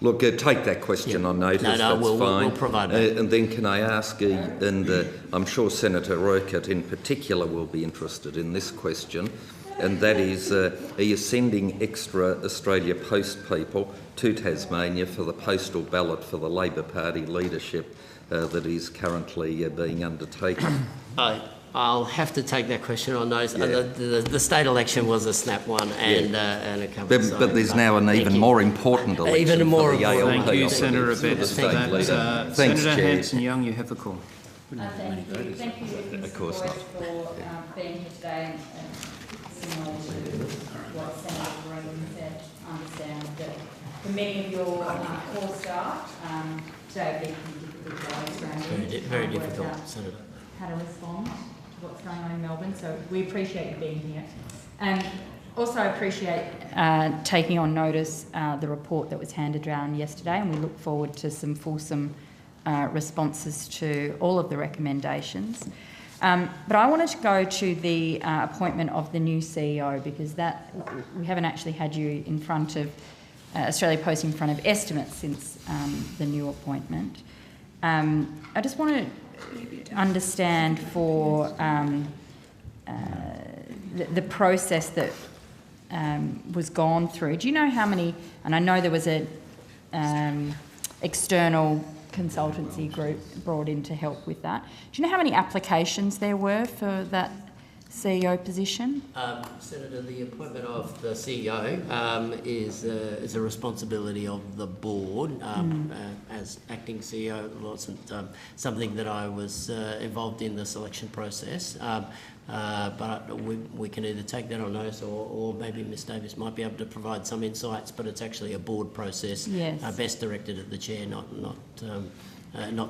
Look, take that question on notice, that's fine. We'll provide that. And then can I ask, and I'm sure Senator Urquhart in particular will be interested in this question, and that is, are you sending extra Australia Post people to Tasmania for the postal ballot for the Labor Party leadership that is currently being undertaken? I'll have to take that question on notice. Yeah. The state election was a snap one, and a couple. But there's now an even more important election Even more for the ALP. Thank you, Senator Abetz, for that. Thanks, Senator Chair. Hanson-Young, you have the call. Thank you. Thank you, Mr. Of course not. for being here today and similar to what Senator Green said, understand that for many of your core staff, today would be difficult days. Very difficult, Senator. How to respond to what's going on in Melbourne, so we appreciate you being here. And also appreciate taking on notice the report that was handed down yesterday, and we look forward to some fulsome responses to all of the recommendations. But I wanted to go to the appointment of the new CEO, because that we haven't actually had you in front of Australia Post in front of estimates since the new appointment. I just want to understand for the process that was gone through. Do you know how many, and I know there was a external consultancy group brought in to help with that. Do you know how many applications there were for that CEO position? Senator, the appointment of the CEO is a responsibility of the board. As acting CEO, it wasn't something that I was involved in the selection process. But we can either take that on notice, or maybe Ms Davis might be able to provide some insights. But it's actually a board process, yes. Best directed at the chair, not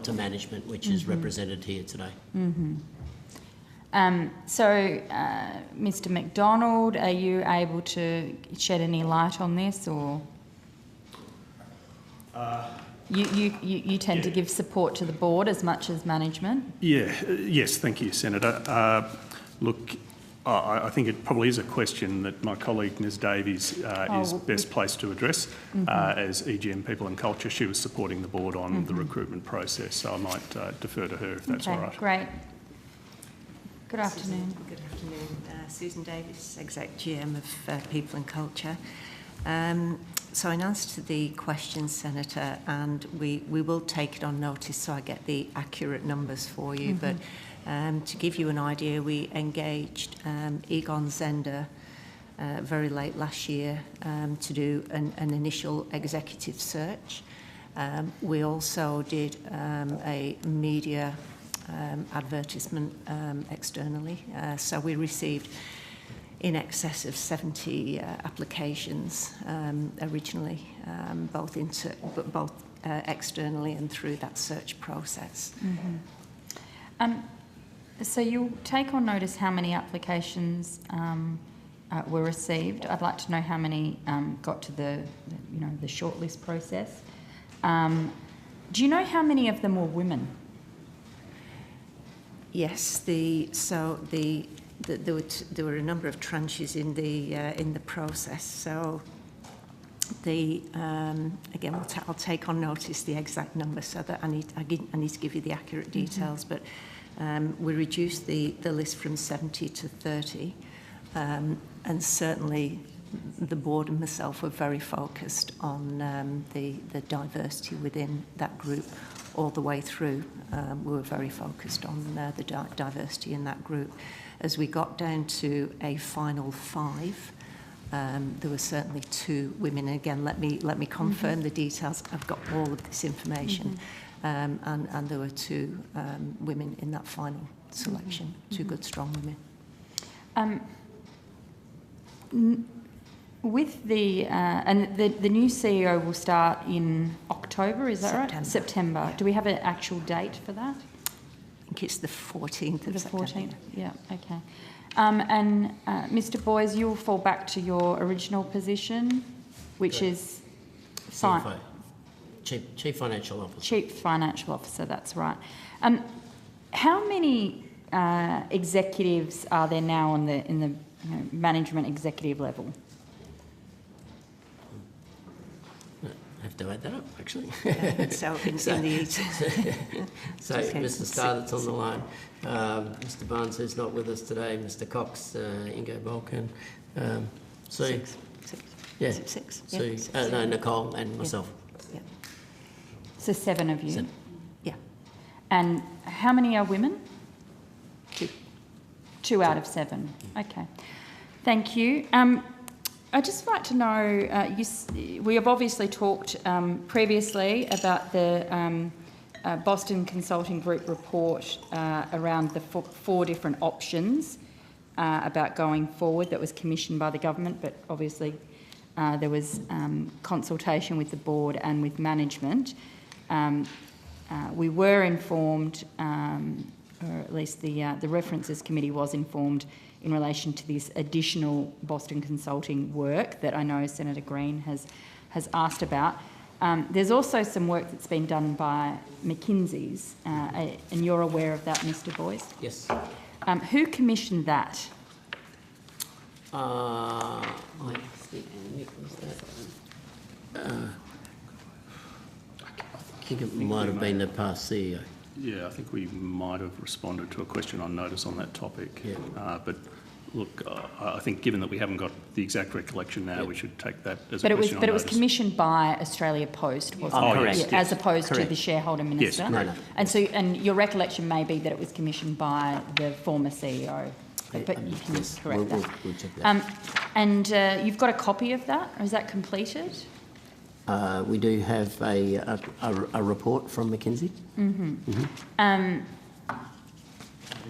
to management, which is represented here today. Mr McDonald, are you able to shed any light on this, or you tend to give support to the board as much as management? Yes, thank you, Senator. Look, I think it probably is a question that my colleague Ms Davies is best placed to address. As EGM People and Culture, she was supporting the board on the recruitment process, so I might defer to her if that's all right. Great. Good afternoon. Good afternoon. Susan Davis, Exec GM of People and Culture. So in answer to the question, Senator, and we will take it on notice so I get the accurate numbers for you, but to give you an idea, we engaged Egon Zender very late last year to do an initial executive search. We also did a media advertisement externally. So we received in excess of 70 applications originally, both externally and through that search process. So you'll take on notice how many applications were received. I'd like to know how many got to the shortlist process. Do you know how many of them were women? Yes, there were a number of tranches in the process. So again, I'll take on notice the exact number so that I need to give you the accurate details. But we reduced the list from 70 to 30, and certainly the board and myself were very focused on the diversity within that group all the way through. We were very focused on the diversity in that group. As we got down to a final 5, there were certainly 2 women. Again, let me confirm the details. I've got all of this information, and there were 2 women in that final selection. 2 good, strong women. With the and the new CEO will start in October, is that September. right? September. Yeah. Do we have an actual date for that? I think it's the 14th of The September. 14th. Yeah. Okay. And Mr. Boys, you will fall back to your original position, which is CFO. Chief Financial Officer. Chief Financial Officer. That's right. How many executives are there now in the management executive level? I have to add that up, actually. So in the So Mr. Starr, that's on the line. Mr. Barnes, who's not with us today. Mr. Cox, Ingo Balkan. Sue. 6. Yeah. Is it 6? Sue. Yeah, No, Nicole and myself. Yeah. So 7 of you. 7. Yeah. And how many are women? 2. 2 out of 7. Okay. Thank you. I'd just like to know, we have obviously talked previously about the Boston Consulting Group report around the 4 different options about going forward that was commissioned by the government, but obviously there was consultation with the board and with management. We were informed, or at least the References Committee was informed in relation to this additional Boston Consulting work that I know Senator Green has asked about. There's also some work that's been done by McKinsey's, and you're aware of that, Mr. Boyce? Yes. Who commissioned that? I think Nick was that. I think it might have been the past CEO. Yeah, I think we might have responded to a question on notice on that topic. Yeah. But look, I think given that we haven't got the exact recollection now, we should take that as But a it was, question but on it was notice. commissioned by Australia Post, wasn't it? correct, Yeah, yes. as opposed to Correct. the shareholder minister. Yes, correct. And so, and your recollection may be that it was commissioned by the former CEO, but you can Yes, correct that. we'll check that. And you've got a copy of that, or is that completed? We do have a report from McKinsey.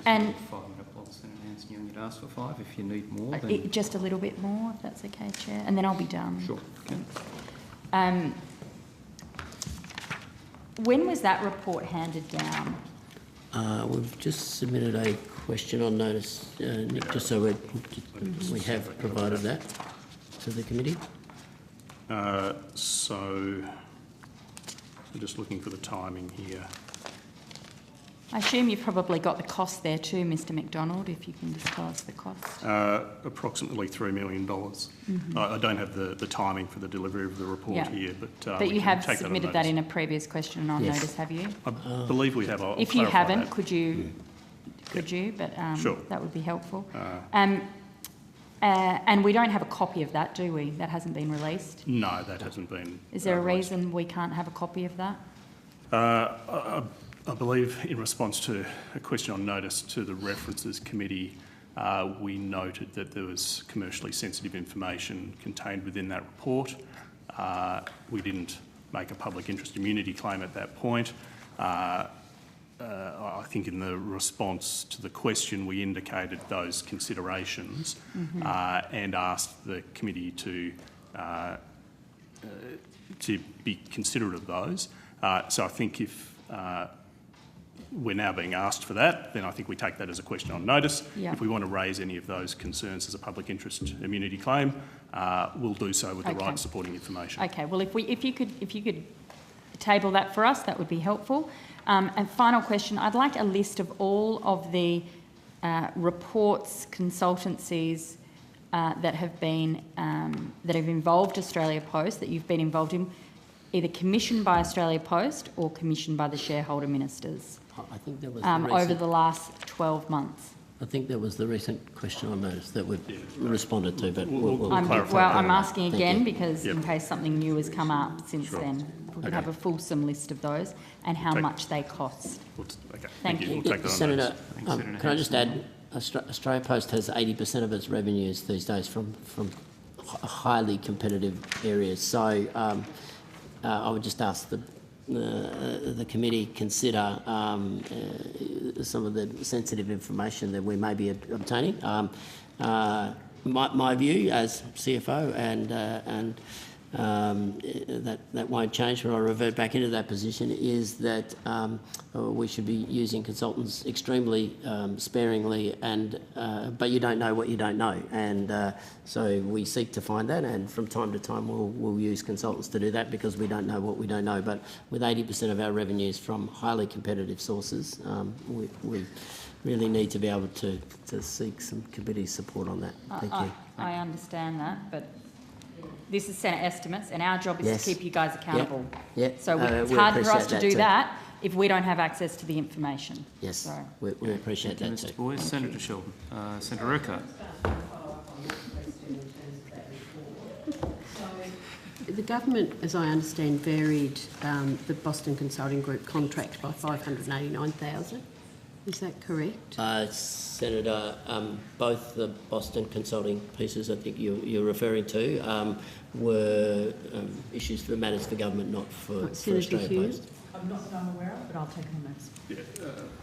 And 5-minute block, Senator Hanson. You only ask for 5. If you need more, then just a little bit more, if that's okay, Chair, and then I'll be done. sure. Okay. When was that report handed down? We've just submitted a question on notice, Nick, just so we have provided that to the committee. So I'm just looking for the timing here. I assume you've probably got the cost there too, Mr. McDonald, if you can disclose the cost. Approximately $3 million. I don't have the timing for the delivery of the report Yeah. here, but But we you can have take submitted on that notice. in a previous question on Yes. notice, have you? I believe we have. I'll If you clarify haven't, that. could you? But Sure. that would be helpful. And we don't have a copy of that, do we? That hasn't been released. No, that hasn't been. Is there a released. reason we can't have a copy of that? I believe in response to a question on notice to the References Committee, we noted that there was commercially sensitive information contained within that report. We didn't make a public interest immunity claim at that point. I think in the response to the question, we indicated those considerations and asked the committee to be considerate of those. So I think if we're now being asked for that, then I think we take that as a question on notice. Yeah. If we want to raise any of those concerns as a public interest immunity claim, we'll do so with the right supporting information. Okay. Well, if you could table that for us, that would be helpful. And final question: I'd like a list of all of the reports, consultancies that have involved Australia Post, that you've been involved in, either commissioned by Australia Post or commissioned by the shareholder ministers I think that was over the last 12 months. I think that was the recent question I noticed that we've responded to, but we'll I'm clarify. asking Thank again you. because in case something new has come up since Sure. then, we could Okay. have a fulsome list of those and how Take- much they cost. Okay, Thank you. We'll take that on Senator, notice. Senator can I just add, Australia Post has 80% of its revenues these days from highly competitive areas. So I would just ask the committee consider some of the sensitive information that we may be obtaining. My view as CFO, and that won't change when I revert back into that position, is that we should be using consultants extremely sparingly, and but you don't know what you don't know, and so we seek to find that, and from time to time we'll use consultants to do that because we don't know what we don't know. But with 80% of our revenues from highly competitive sources, we really need to be able to seek some committee support on that. Thank you. I understand that, but this is Senate estimates, and our job is Yes. to keep you guys accountable. Yeah. So it's we hard for us appreciate to that do too. that if we don't have access to the information. Yes, So, we appreciate Thank you, that Mr too. Boyes. Senator Sheldon. Senator Urquhart. The government, as I understand, varied the Boston Consulting Group contract by $589,000. Is that correct? Senator, both the Boston Consulting pieces I think you're referring to were issues for matters for government, not for Senator Australia Hughes? Post. I'm not aware of, but I'll take on notice.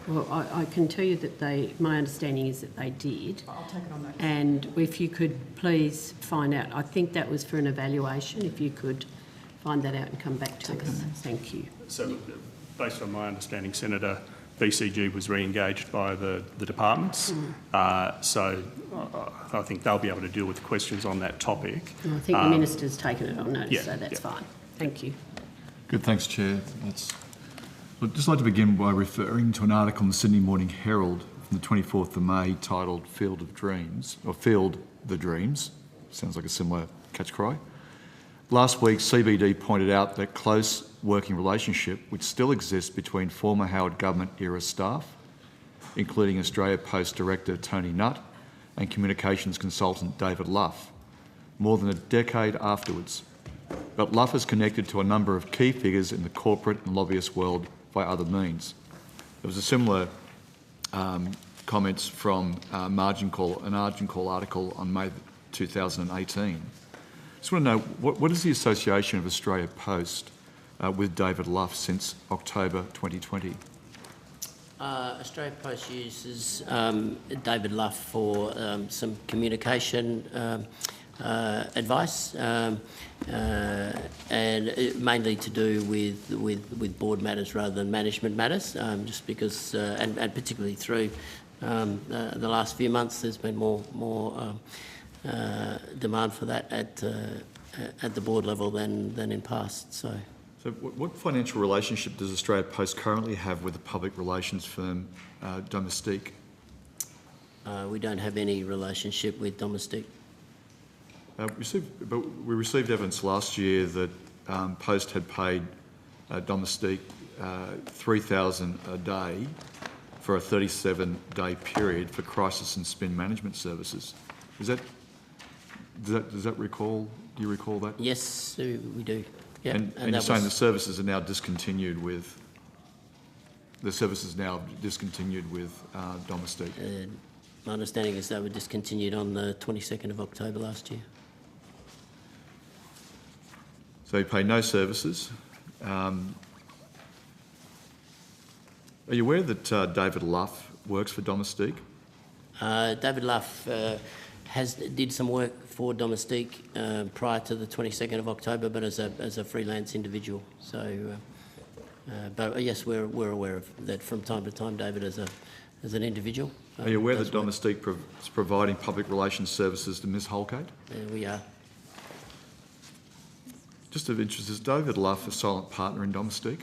Well, I can tell you that my understanding is that they did. I'll take it on notice. And if you could please find out, I think that was for an evaluation, if you could find that out and come back to us. Thank you. So, based on my understanding, Senator, BCG was re-engaged by the departments, so I think they'll be able to deal with questions on that topic. And I think the Minister's taken it on notice, yeah, so that's yeah. fine. Thank you. Good, thanks, Chair. I'd just like to begin by referring to an article in the Sydney Morning Herald from the 24th of May titled Field of Dreams, or Field the Dreams. Sounds like a similar catch cry. Last week, CBD pointed out that close working relationship which still exists between former Howard Government-era staff, including Australia Post Director Tony Nutt and communications consultant David Luff, more than a decade afterwards. But Luff is connected to a number of key figures in the corporate and lobbyist world by other means. There was a similar comments from an Margin Call article on May 2018. Just want to know, what is the association of Australia Post with David Luff since October 2020? Australia Post uses David Luff for some communication advice, and mainly to do with board matters rather than management matters, just because, and particularly through the last few months, there's been more demand for that at the board level than in past. So what financial relationship does Australia Post currently have with the public relations firm Domestique? we don't have any relationship with Domestique. We received evidence last year that Post had paid Domestique $3,000 a day for a 37-day period for crisis and spin management services. Does that recall? Do you recall that? Yes, we do. Yeah, And you're saying the services are now discontinued with Domestique. My understanding is they were discontinued on the 22nd of October last year. So you pay no services. Are you aware that David Luff works for Domestique? David Luff did some work for Domestique prior to the 22nd of October, but as a freelance individual. So, but yes, we're aware of that from time to time. David as an individual. Are you aware that Domestique is providing public relations services to Ms Holgate? We are. Just of interest, is David Luff a silent partner in Domestique?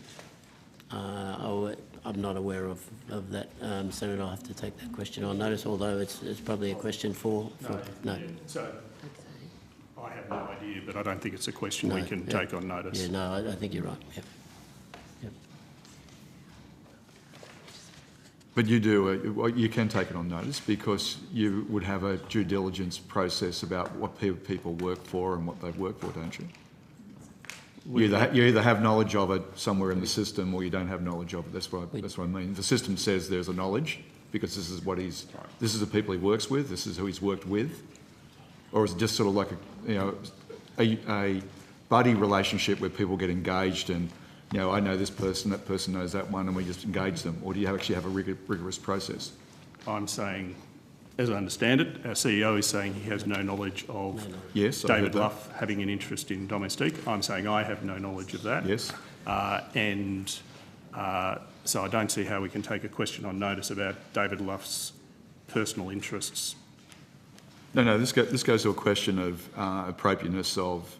I'm not aware of that, Senator. I'll have to take that question on notice, although it's probably a question for no. Yeah. So I have no idea, but I don't think it's a question we can take on notice. Yeah, no, I think you're right. Yep. But you you can take it on notice because you would have a due diligence process about what people work for and what they've worked for, don't you? You either have knowledge of it somewhere in the system or you don't have knowledge of it. That's what I mean. The system says there's a knowledge because this is the people he works with, this is who he's worked with, or is it just sort of like a buddy relationship where people get engaged and, I know this person, that person knows that one, and we just engage them? Or do you actually have a rigorous process? I'm saying, as I understand it, our CEO is saying he has no knowledge of Yes, David Luff having an interest in Domestique. I'm saying I have no knowledge of that. Yes. So I don't see how we can take a question on notice about David Luff's personal interests. No, this goes to a question of appropriateness of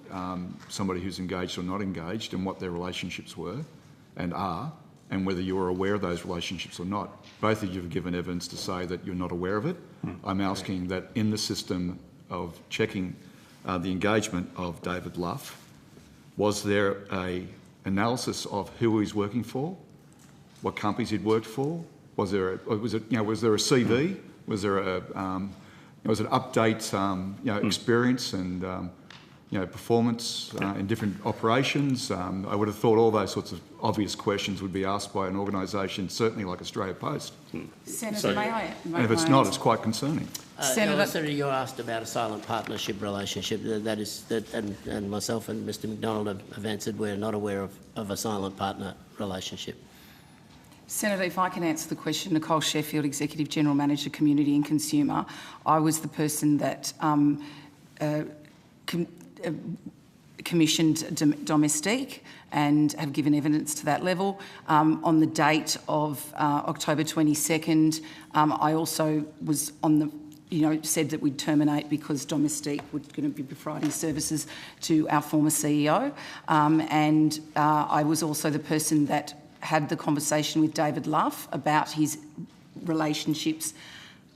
somebody who's engaged or not engaged and what their relationships were and are, and whether you are aware of those relationships or not. Both of you have given evidence to say that you're not aware of it. I'm asking that in the system of checking the engagement of David Luff, was there a analysis of who he's working for, what companies he'd worked for? Was there a CV? Was there was it update experience and performance in different operations? I would have thought all those sorts of obvious questions would be asked by an organisation, certainly like Australia Post. Senator, may I? And if it's not, it's quite concerning. Senator, you asked about a silent partnership relationship. And myself and Mr McDonald have answered we're not aware of a silent partner relationship. Senator, if I can answer the question, Nicole Sheffield, Executive General Manager, Community and Consumer. I was the person that commissioned Domestique and have given evidence to that level. On the date of October 22nd, I also was on the said that we'd terminate because Domestique was going to be providing services to our former CEO. I was also the person that had the conversation with David Luff about his relationships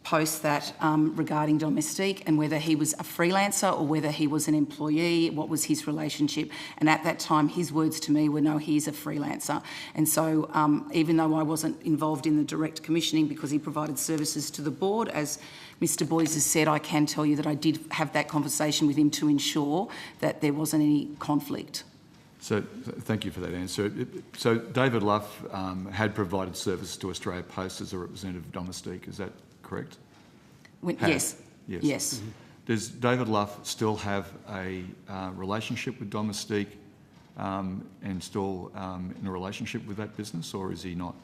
post that regarding Domestique and whether he was a freelancer or whether he was an employee, what was his relationship. And at that time, his words to me were, no, he's a freelancer. And so even though I wasn't involved in the direct commissioning because he provided services to the board, as Mr Boyes has said, I can tell you that I did have that conversation with him to ensure that there wasn't any conflict. So thank you for that answer. So David Luff had provided services to Australia Post as a representative of Domestique, is that correct? Yes. Yes. Mm-hmm. Does David Luff still have a relationship with Domestique and still in a relationship with that business, or is he not?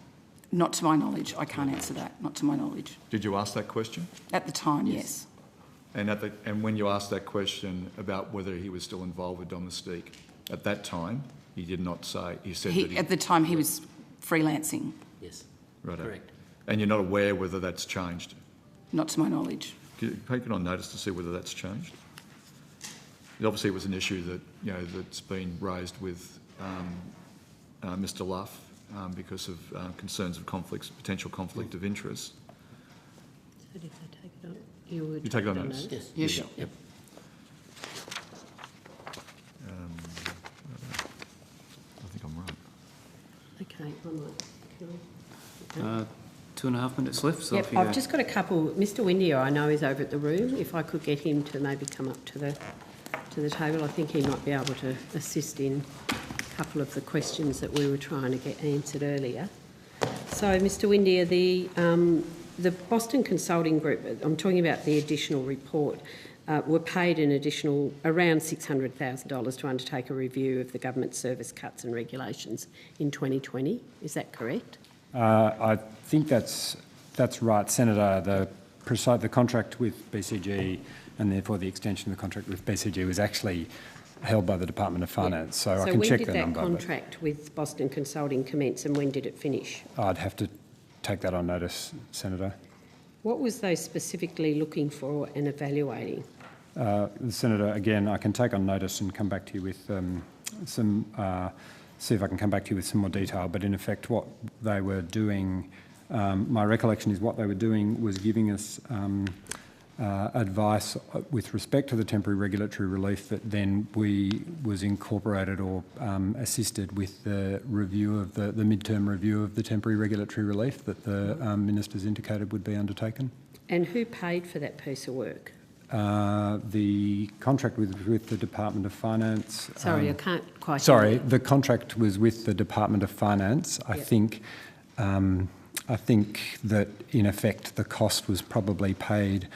Not to my knowledge. I can't answer that. Not to my knowledge. Did you ask that question? At the time, yes. And when you asked that question about whether he was still involved with Domestique, at that time, he did not say. He said that at the time he was freelancing. Yes. Right. Correct. And you're not aware whether that's changed? Not to my knowledge. Can you take it on notice to see whether that's changed? Obviously, it was an issue that that's been raised with Mr. Luff because of concerns of potential conflict of interest. So if I take it on, you take it on notice? Yes. Yes, sure. Yep. I think I'm right. Okay, I'm right. 2.5 minutes left. So Yep, I've just got a couple. Mr Windier, I know, is over at the room. If I could get him to maybe come up to the table, I think he might be able to assist in a couple of the questions that we were trying to get answered earlier. So, Mr Windier, the Boston Consulting Group, I'm talking about the additional report, were paid an additional around $600,000 to undertake a review of the government service cuts and regulations in 2020. Is that correct? I think that's right, Senator. The contract with BCG and therefore the extension of the contract with BCG was actually held by the Department of Finance, so I can check the number. So when did that contract with Boston Consulting commence and when did it finish? I'd have to take that on notice, Senator. What was they specifically looking for and evaluating? Senator, again, I can take on notice and come back to you with see if I can come back to you with some more detail, but in effect what they were doing, my recollection is what they were doing was giving us advice with respect to the temporary regulatory relief that then was incorporated or assisted with the review of the midterm review of the temporary regulatory relief that the ministers indicated would be undertaken. And who paid for that piece of work? The contract with the Department of Finance. Sorry, I can't quite. Sorry, the contract was with the Department of Finance. I think that in effect the cost was probably paid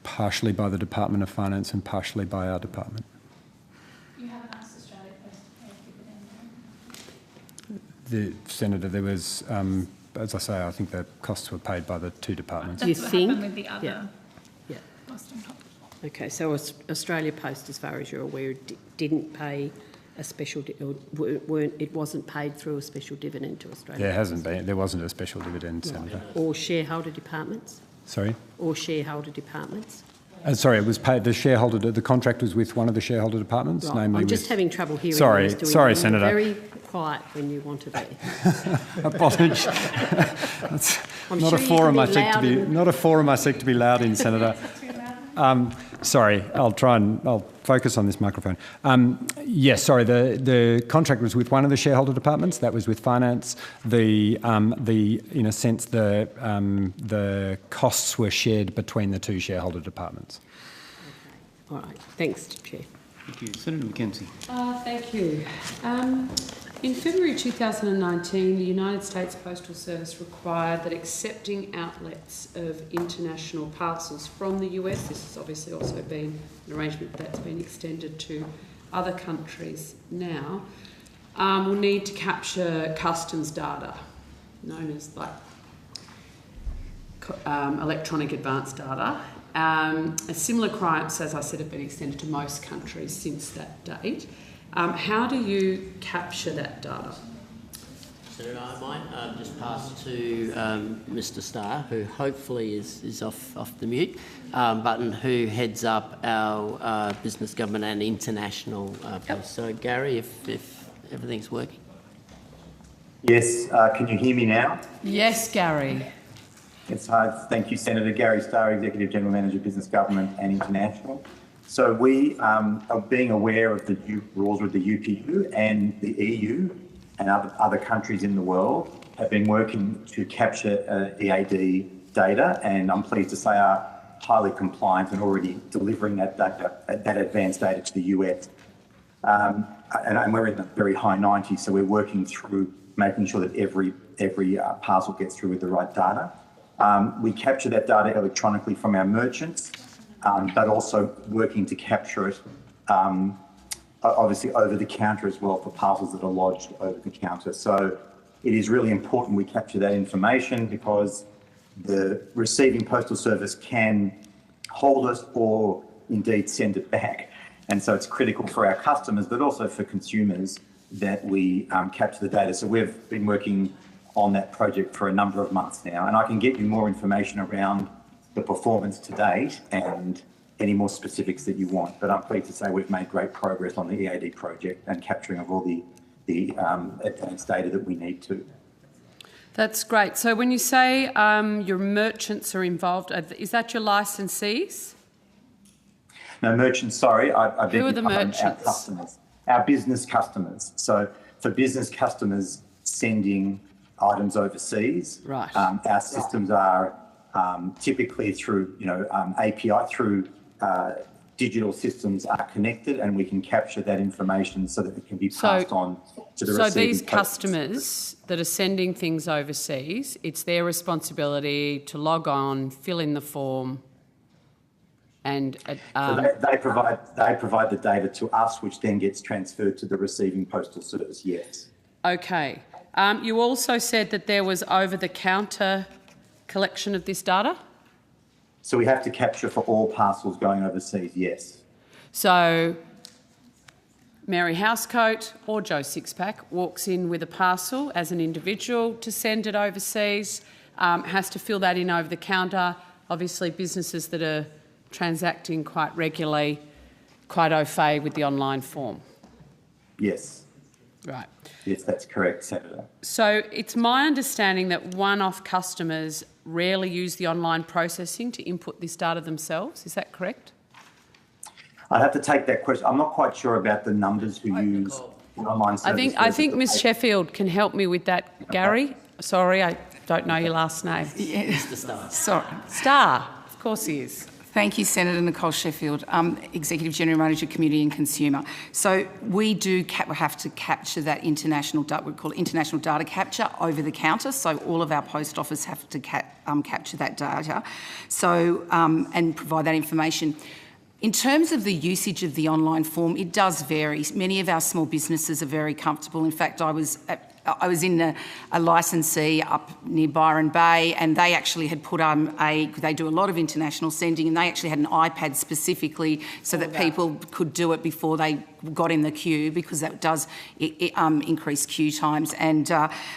partially by the Department of Finance and partially by our department. You haven't asked Australia Post to pay dividend? Senator, there was, as I say, I think the costs were paid by the two departments. That's You what think? happened with the other Yeah. Boston Pub. Okay, so Australia Post, as far as you're aware, didn't pay a special, it wasn't paid through a special dividend to Australia. There wasn't a special dividend, Senator. Or shareholder departments? Sorry? Or shareholder departments? Sorry, it was paid. The contract was with one of the shareholder departments, Right, namely I'm just with. having trouble hearing. Sorry, you, Mr. sorry, Whitlam. Senator. You're very quiet when you want to be. Apologies. That's I'm not sure a you forum can I be seek to loud be. and- Not a forum I seek to be loud in, Senator. Sorry, I'll focus on this microphone. Yes, sorry, the contract was with one of the shareholder departments, that was with Finance. In a sense, the costs were shared between the two shareholder departments. All right, thanks, Chair. Thank you. Senator McKenzie. Thank you. In February 2019, the United States Postal Service required that accepting outlets of international parcels from the US, this has obviously also been an arrangement that's been extended to other countries now, will need to capture customs data, known as electronic advance data. Similar crimes, as I said, have been extended to most countries since that date. How do you capture that data? Senator, I might just pass to Mr Starr, who hopefully is off the mute button, who heads up our business, government and international post. So, Gary, if everything's working. Yes, can you hear me now? Yes, Gary. Yes, hi. Thank you, Senator. Gary Starr, Executive General Manager, Business Government and International. So we are being aware of the new rules with the UPU, and the EU and other countries in the world have been working to capture EAD data, and I'm pleased to say are highly compliant and already delivering that data, that advanced data to the US. And we're in the very high 90s, so we're working through making sure that every parcel gets through with the right data. We capture that data electronically from our merchants, but also working to capture it obviously over the counter as well for parcels that are lodged over the counter. So it is really important we capture that information, because the receiving postal service can hold it or indeed send it back. And so it's critical for our customers, but also for consumers, that we capture the data. So we've been working on that project for a number of months now, and I can get you more information around the performance to date and any more specifics that you want. But I'm pleased to say we've made great progress on the EAD project and capturing of all the advanced data that we need to. That's great. So when you say your merchants are involved, is that your licensees? No, merchants, sorry. Who are the merchants? Our customers, our business customers. So for business customers sending items overseas, right. Our systems are typically through, API, through digital systems are connected, and we can capture that information so that it can be passed on to the receiving. So these customers that are sending things overseas, it's their responsibility to log on, fill in the form, and so they provide the data to us, which then gets transferred to the receiving postal service. Yes. Okay. You also said that there was over-the-counter collection of this data? So we have to capture for all parcels going overseas, yes. So Mary Housecoat or Joe Sixpack walks in with a parcel as an individual to send it overseas, has to fill that in over the counter. Obviously, businesses that are transacting quite regularly, quite au fait with the online form. Yes. Right. Yes, that's correct, Senator. So it's my understanding that one-off customers rarely use the online processing to input this data themselves. Is that correct? I'd have to take that question. I'm not quite sure about the numbers who use the online service. I think Ms Sheffield can help me with that, Gary. Sorry, I don't know your last name. Mr. Starr. Sorry. Starr, of course he is. Thank you, Senator Nicole Sheffield, Executive General Manager, Community and Consumer. So we do have to capture that international data, we call it international data capture over the counter. So all of our post office have to capture that data, so and provide that information. In terms of the usage of the online form, it does vary. Many of our small businesses are very comfortable. In fact, I was in a licensee up near Byron Bay, and they actually had put they do a lot of international sending, and they actually had an iPad specifically so that people could do it before they got in the queue, because that does increase queue times. And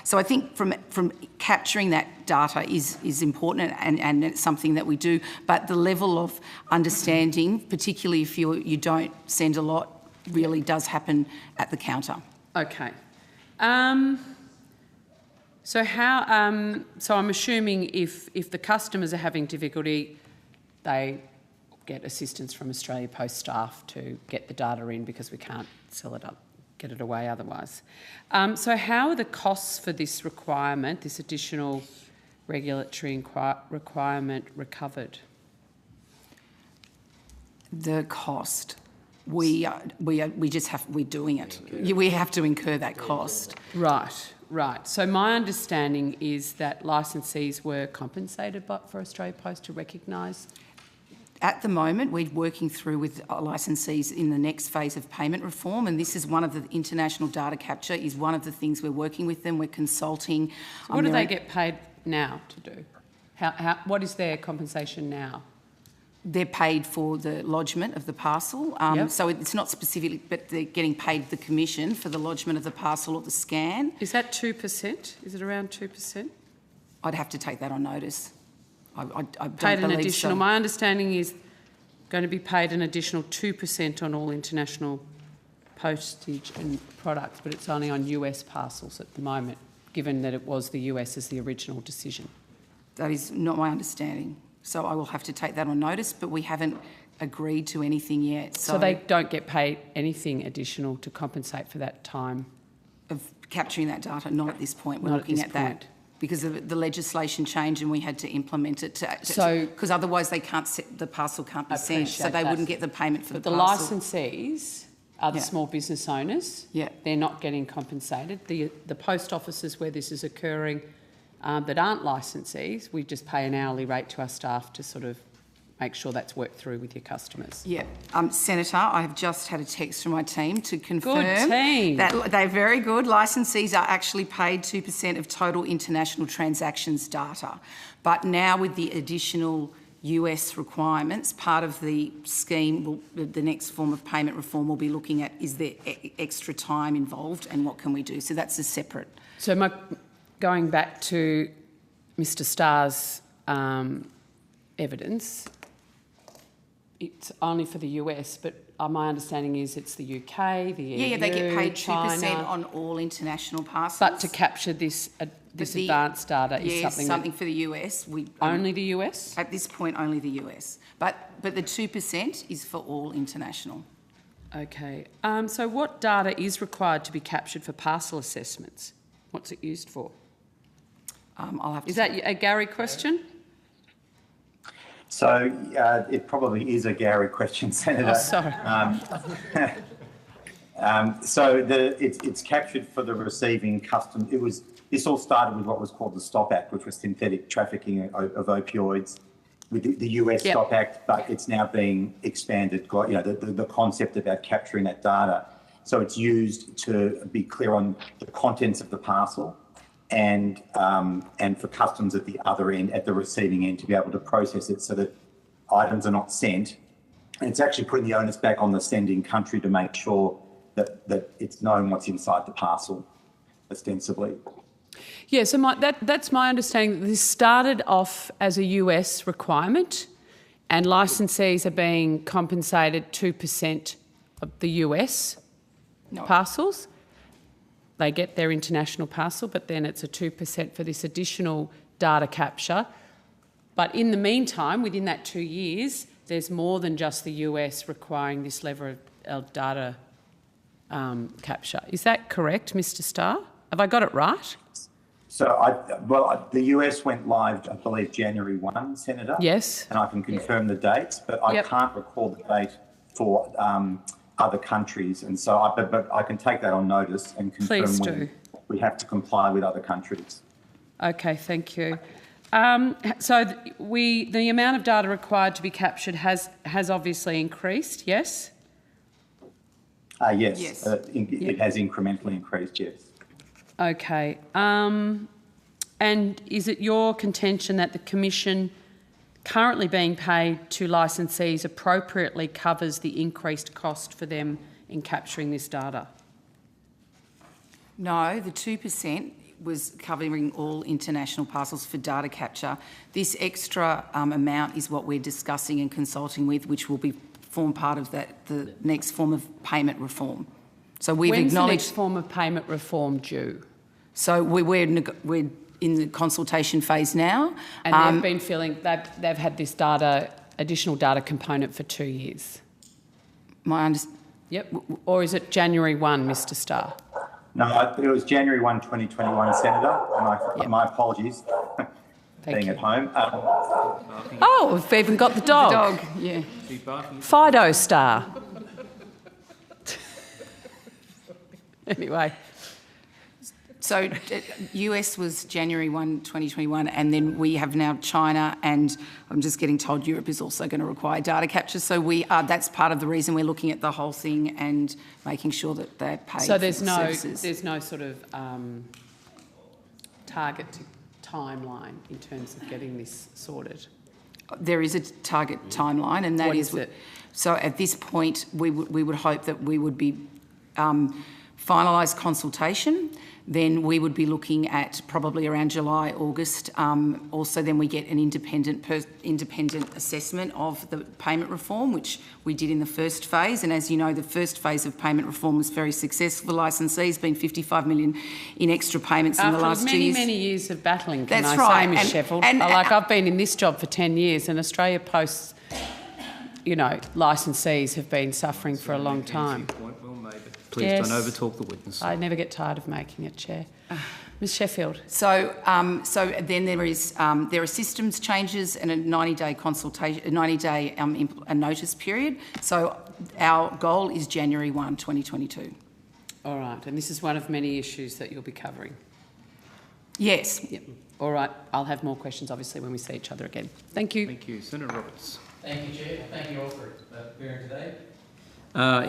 so I think from capturing that data is important, and it's something that we do. But the level of understanding, particularly if you don't send a lot, really does happen at the counter. Okay. So I'm assuming if the customers are having difficulty, they get assistance from Australia Post staff to get the data in, because we can't sell it up, get it away otherwise. So how are the costs for this requirement, this additional regulatory requirement, recovered? The cost. We're doing it. We have to incur that cost. Right. So my understanding is that licensees were compensated for Australia Post to recognise. At the moment, we're working through with licensees in the next phase of payment reform, and this is one of the international data capture is one of the things we're working with them. We're consulting. So what do they get paid now to do? What is their compensation now? They're paid for the lodgement of the parcel. So it's not specific, but they're getting paid the commission for the lodgement of the parcel or the scan. Is that 2%? Is it around 2%? I'd have to take that on notice. I don't paid an believe additional. so. My understanding is going to be paid an additional 2% on all international postage and products, but it's only on US parcels at the moment, given that it was the US as the original decision. That is not my understanding. So I will have to take that on notice, but we haven't agreed to anything yet. So they don't get paid anything additional to compensate for that time? Of capturing that data, not at this point. We're looking at that because of the legislation changed, and we had to implement it because otherwise the parcel can't be sent, so they wouldn't get the payment for the parcel. The licensees are the small business owners. Yeah. They're not getting compensated. The post offices where this is occurring that aren't licensees, we just pay an hourly rate to our staff to sort of make sure that's worked through with your customers. Yeah. Senator, I have just had a text from my team to confirm good team. that they're very good. Licensees are actually paid 2% of total international transactions data. But now with the additional US requirements, part of the scheme, the next form of payment reform will be looking at is there extra time involved and what can we do? So that's a separate... So going back to Mr Starr's evidence, it's only for the US, but my understanding is it's the UK, the EU, Yeah, they get paid 2% China, on all international parcels. But to capture this advanced data is something for the US. Only the US? At this point, only the US. But the 2% is for all international. Okay. So what data is required to be captured for parcel assessments? What's it used for? I'll have to... Is that a Gary question? So it probably is a Gary question, Senator. Oh, sorry. It's captured for the receiving custom. This all started with what was called the STOP Act, which was synthetic trafficking of opioids, with the US STOP Act, but it's now being expanded. You know, the concept about capturing that data. So it's used to be clear on the contents of the parcel, and for customs at the other end, at the receiving end, to be able to process it so that items are not sent. And it's actually putting the onus back on the sending country to make sure that it's known what's inside the parcel, ostensibly. Yeah, so that's my understanding. This started off as a US requirement, and licensees are being compensated 2% of the US parcels. they get their international parcel, but then it's a 2% for this additional data capture. But in the meantime, within that 2 years, there's more than just the US requiring this level of data capture. Is that correct, Mr. Starr? Have I got it right? So, the US went live, I believe, January 1, Senator. Yes. And I can confirm the dates, but I can't recall the date for other countries. And so, but I can take that on notice and confirm when we have to comply with other countries. Okay, thank you. So the amount of data required to be captured has obviously increased, yes? Yes. Yes. It has incrementally increased, yes. Okay. And is it your contention that the Commission currently being paid to licensees appropriately covers the increased cost for them in capturing this data? No, the 2% was covering all international parcels for data capture. This extra amount is what we're discussing and consulting with, which will form part of the next form of payment reform. So we've When's acknowledged... the next form of payment reform due? So we're in the consultation phase now. And they've been feeling they've had this additional data component for 2 years. Yep. Or is it January 1, Mr. Starr? No, it was January 1, 2021, Senator, and my apologies being at home. Oh, we've even got the dog. Yeah. Fido Star. Anyway. So US was January 1, 2021, and then we have now China, and I'm just getting told Europe is also going to require data capture. So that's part of the reason we're looking at the whole thing and making sure that they're paid So for the services. there's no sort of target timeline in terms of getting this sorted? There is a target timeline, and that What is it? So at this point, we would hope that we would be finalise consultation. Then we would be looking at probably around July, August. Also, then we get an independent assessment of the payment reform, which we did in the first phase. And as you know, the first phase of payment reform was very successful. Licensees been $55 million in extra payments in the last 2 years. After many years of battling, can That's I right. say, Ms Sheffield? I've been in this job for 10 years, and Australia Post's, licensees have been suffering for a long time. Please don't overtalk the witness. I never get tired of making it, Chair. Ms Sheffield. So then there are systems changes and a 90-day consultation, a 90-day a notice period. So our goal is January 1, 2022. All right, and this is one of many issues that you'll be covering. Yes. Yep. All right, I'll have more questions, obviously, when we see each other again. Thank you. Thank you. Senator Roberts. Thank you, Chair. Thank you all for appearing today.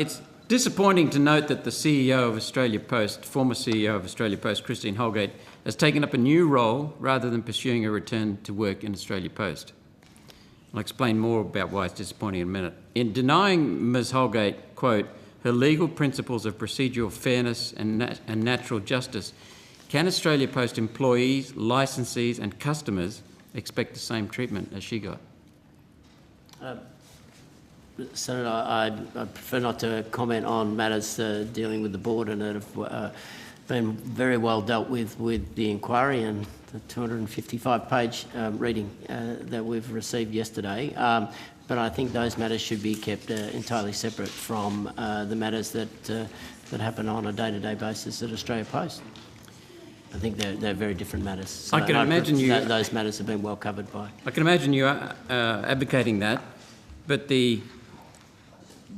It's disappointing to note that the CEO of Australia Post, former CEO of Australia Post, Christine Holgate, has taken up a new role rather than pursuing a return to work in Australia Post. I'll explain more about why it's disappointing in a minute. In denying Ms Holgate, quote, her legal principles of procedural fairness and natural justice, can Australia Post employees, licensees and customers expect the same treatment as she got? Senator, I'd prefer not to comment on matters dealing with the board and that have been very well dealt with the inquiry and the 255-page reading that we've received yesterday. But I think those matters should be kept entirely separate from the matters that happen on a day-to-day basis at Australia Post. I think they're very different matters. So I can imagine those matters have been well covered by. I can imagine you advocating that, but the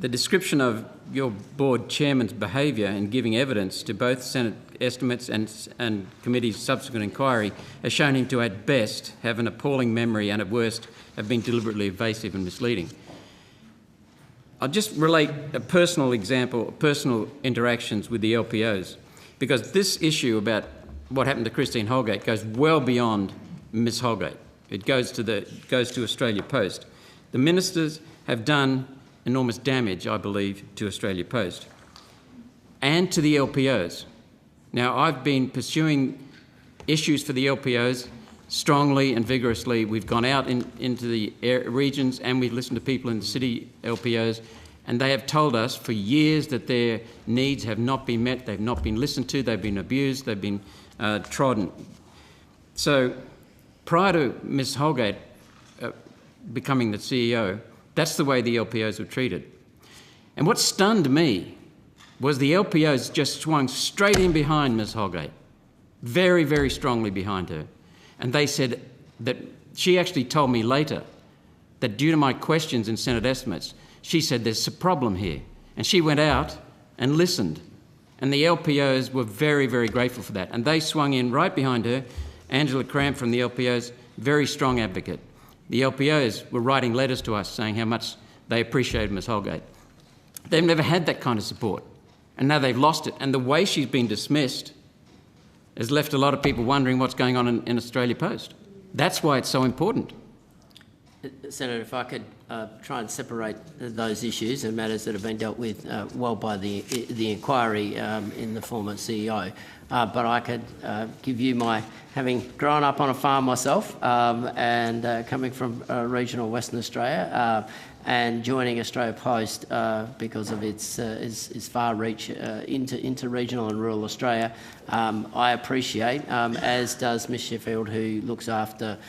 description of your board chairman's behaviour in giving evidence to both Senate estimates and committee's subsequent inquiry has shown him to, at best, have an appalling memory and, at worst, have been deliberately evasive and misleading. I'll just relate a personal example, personal interactions with the LPOs, because this issue about what happened to Christine Holgate goes well beyond Ms Holgate. It goes to Australia Post. The ministers have done enormous damage, I believe, to Australia Post and to the LPOs. Now, I've been pursuing issues for the LPOs strongly and vigorously. We've gone out into the regions and we've listened to people in the city LPOs, And they have told us for years that their needs have not been met, they've not been listened to, they've been abused, they've been trodden. So prior to Ms Holgate becoming the CEO, that's the way the LPOs were treated. And what stunned me was the LPOs just swung straight in behind Ms Holgate, very, very strongly behind her. And they said that she actually told me later that due to my questions in Senate estimates, she said there's a problem here. And she went out and listened. And the LPOs were very, very grateful for that. And they swung in right behind her. Angela Cramp from the LPOs, very strong advocate. The LPOs were writing letters to us saying how much they appreciated Ms Holgate. They've never had that kind of support. And now they've lost it. And the way she's been dismissed has left a lot of people wondering what's going on in Australia Post. That's why it's so important. Senator, if I could try and separate those issues and matters that have been dealt with well by the inquiry in the former CEO, but I could give you my, having grown up on a farm myself and coming from regional Western Australia and joining Australia Post because of its far reach into regional and rural Australia, I appreciate, as does Ms Sheffield, who looks after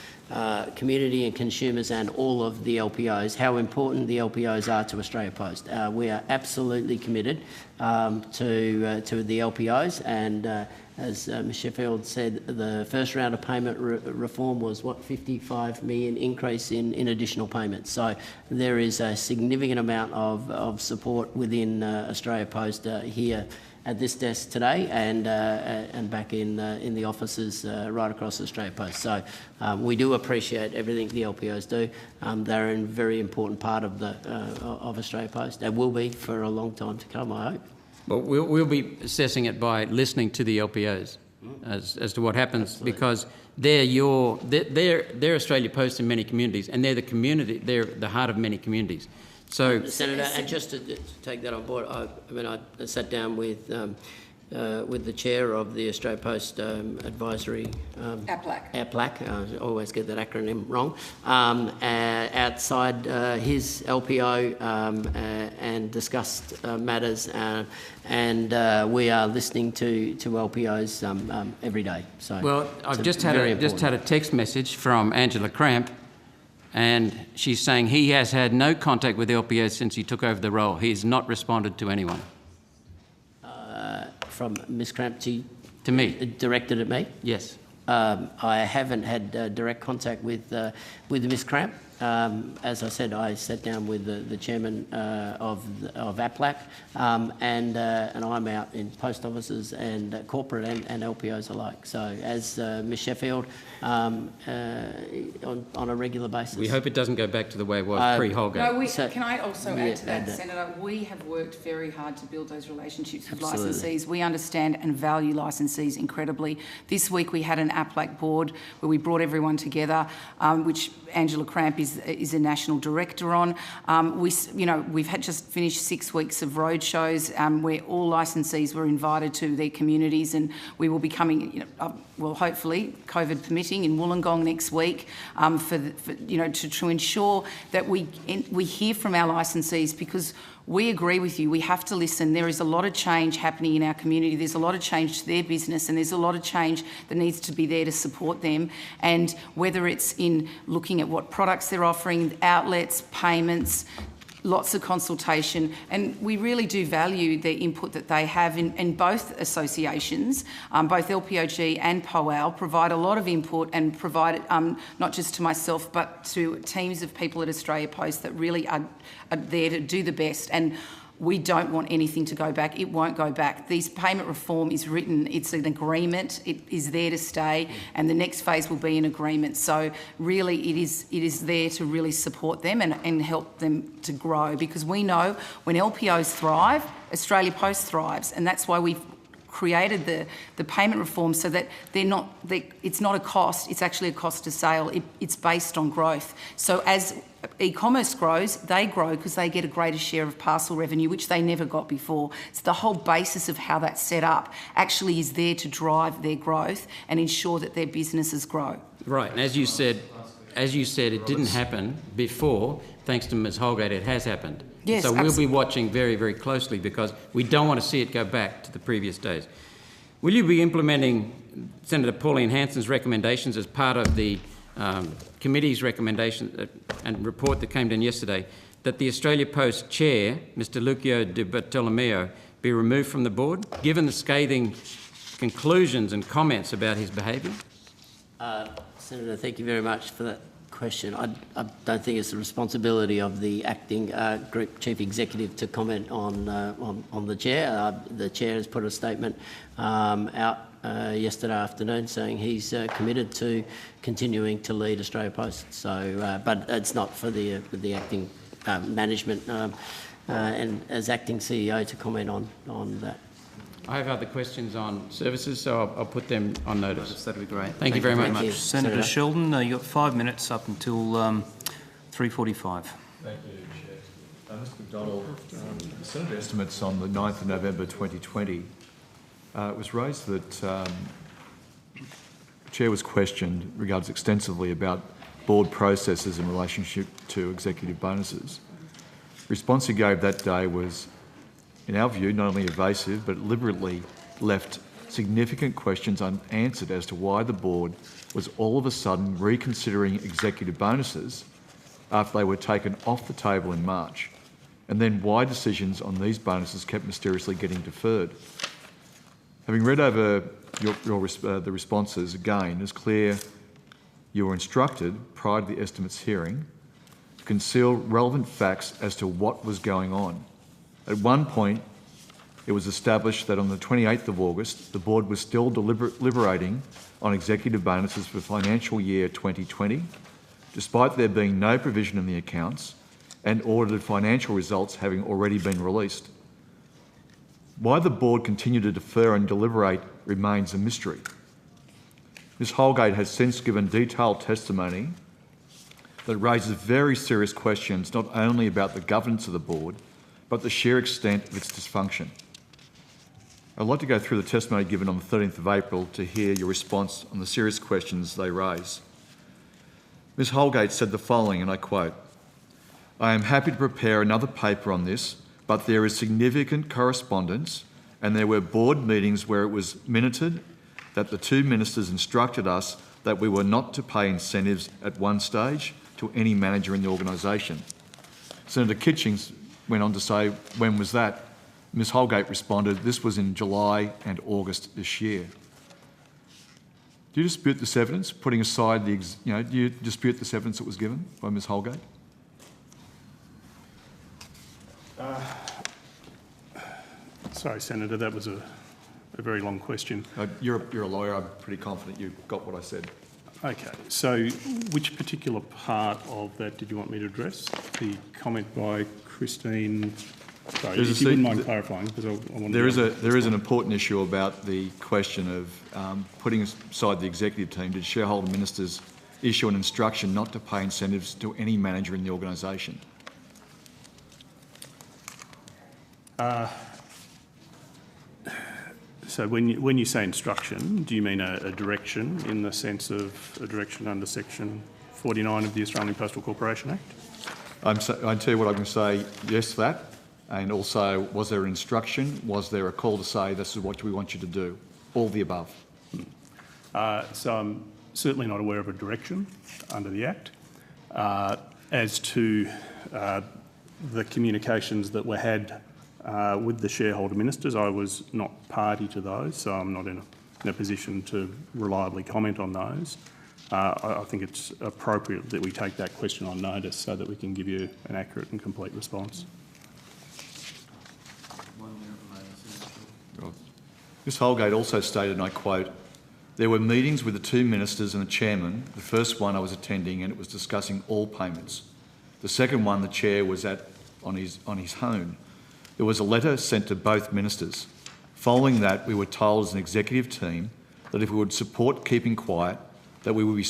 community and consumers and all of the LPOs, how important the LPOs are to Australia Post. We are absolutely committed to the LPOs, and as Ms Sheffield said, the first round of payment reform was, what, 55 million increase in additional payments. So there is a significant amount of support within Australia Post here at this desk today and back in the offices right across Australia Post. So we do appreciate everything the LPOs do. They're a very important part of Australia Post. They will be for a long time to come, I hope. Well, we'll be assessing it by listening to the LPOs as to what happens. Absolutely. Because they're Australia Post in many communities, and they're the heart of many communities. So, Senator, and just to take that on board, I sat down with the chair of the Australia Post Advisory APLAC. I always get that acronym wrong. Outside his LPO and discussed matters, and we are listening to LPOs every day. So, well, I've just had a text message from Angela Cramp. And she's saying he has had no contact with LPOs since he took over the role. He has not responded to anyone. From Ms Cramp to me? Directed at me? Yes. I haven't had direct contact with Ms Cramp. As I said, I sat down with the chairman of APLAC, and I'm out in post offices and corporate and LPOs alike. So as Ms Sheffield, on a regular basis. We hope it doesn't go back to the way it was pre-Holgate. No, can I also add to that, Senator? We have worked very hard to build those relationships with licensees. We understand and value licensees incredibly. This week we had an APLAC board where we brought everyone together, which Angela Cramp is a national director on. We've just finished 6 weeks of road shows where all licensees were invited to their communities, and we will be coming, hopefully, COVID permitting, in Wollongong next week to ensure that we hear from our licensees, because we agree with you. We have to listen. There is a lot of change happening in our community. There's a lot of change to their business, and there's a lot of change that needs to be there to support them. And whether it's in looking at what products they're offering, outlets, payments, lots of consultation, and we really do value the input that they have in both associations. Both LPOG and POAL provide a lot of input and provide not just to myself but to teams of people at Australia Post that really are there to do the best. And we don't want anything to go back. It won't go back. This payment reform is written. It's an agreement. It is there to stay, and the next phase will be an agreement. So really it is there to really support them and help them to grow, because we know when LPOs thrive, Australia Post thrives, and that's why we've created the payment reform, so that it's not a cost, it's actually a cost to sale. It's based on growth. So as e-commerce grows, they grow because they get a greater share of parcel revenue, which they never got before. So the whole basis of how that's set up actually is there to drive their growth and ensure that their businesses grow. Right, and as you said, it didn't happen before thanks to Ms Holgate, it has happened. Yes, so we'll be watching very, very closely because we don't want to see it go back to the previous days. Will you be implementing Senator Pauline Hanson's recommendations as part of the committee's recommendation and report that came down yesterday, that the Australia Post chair, Mr Lucio de Bartolomeo, be removed from the board, given the scathing conclusions and comments about his behaviour? Senator, thank you very much for that question. I don't think it's the responsibility of the acting group chief executive to comment on the chair. The chair has put a statement out yesterday afternoon saying he's committed to continuing to lead Australia Post. So, but it's not for the acting management and as acting CEO to comment on that. I have other questions on services, so I'll put them on notice. That'd be great. Thank you very much. you. Senator Sheldon, you've got 5 minutes up until 3:45. Thank you, Chair. Mr McDonald, the Senate estimates on the 9th of November 2020, it was raised that the Chair was questioned regards extensively about board processes in relationship to executive bonuses. The response he gave that day was, in our view, not only evasive, but deliberately left significant questions unanswered as to why the board was all of a sudden reconsidering executive bonuses after they were taken off the table in March, and then why decisions on these bonuses kept mysteriously getting deferred. Having read over the responses again, it's clear you were instructed prior to the estimates hearing to conceal relevant facts as to what was going on. At one point, it was established that on the 28th of August, the board was still deliberating on executive bonuses for financial year 2020, despite there being no provision in the accounts and audited financial results having already been released. Why the board continued to defer and deliberate remains a mystery. Ms Holgate has since given detailed testimony that raises very serious questions not only about the governance of the board, but the sheer extent of its dysfunction. I'd like to go through the testimony given on the 13th of April to hear your response on the serious questions they raise. Ms Holgate said the following, and I quote, "I am happy to prepare another paper on this, but there is significant correspondence and there were board meetings where it was minuted that the two ministers instructed us that we were not to pay incentives at one stage to any manager in the organisation." Senator Kitchings went on to say, when was that? Ms Holgate responded, this was in July and August this year. Do you dispute this evidence, putting aside do you dispute this evidence that was given by Ms Holgate? Sorry, Senator, that was a very long question. You're a lawyer, I'm pretty confident you got what I said. Okay, so which particular part of that did you want me to address? The comment by Christine... Sorry, if you wouldn't mind clarifying, because I want to... There is an important issue about the question of putting aside the executive team. Did shareholder ministers issue an instruction not to pay incentives to any manager in the organisation? So when you say instruction, do you mean a direction in the sense of a direction under Section 49 of the Australian Postal Corporation Act? I tell you what, I'm going to say yes to that. And also, was there an instruction? Was there a call to say, this is what we want you to do? All the above. So I'm certainly not aware of a direction under the Act. As to the communications that were had with the shareholder ministers, I was not party to those, so I'm not in a position to reliably comment on those. I think it's appropriate that we take that question on notice so that we can give you an accurate and complete response. Ms Holgate also stated, and I quote, "There were meetings with the two ministers and the chairman. The first one I was attending and it was discussing all payments. The second one the chair was at on his own. There was a letter sent to both ministers. Following that, we were told as an executive team that if we would support keeping quiet, that we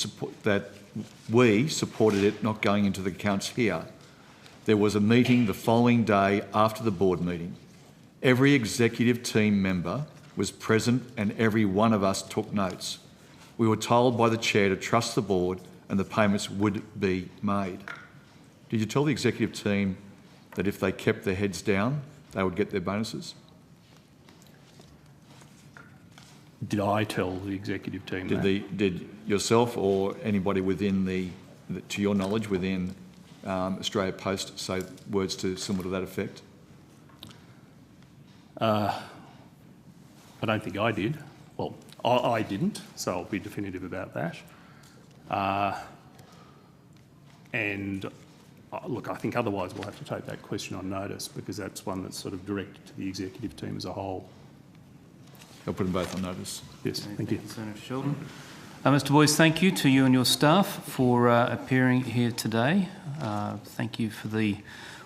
supported it not going into the accounts here. There was a meeting the following day after the board meeting. Every executive team member was present and every one of us took notes. We were told by the chair to trust the board and the payments would be made." Did you tell the executive team that if they kept their heads down, they would get their bonuses? Did I tell the executive team that? Did yourself or anybody within to your knowledge, within Australia Post say words similar to that effect? I don't think I did. Well, I didn't, so I'll be definitive about that. Look, I think otherwise we'll have to take that question on notice, because that's one that's sort of directed to the executive team as a whole. I'll put them both on notice. Yes, thank you. Senator Sheldon. Mr Boyce, thank you to you and your staff for appearing here today. Thank you for the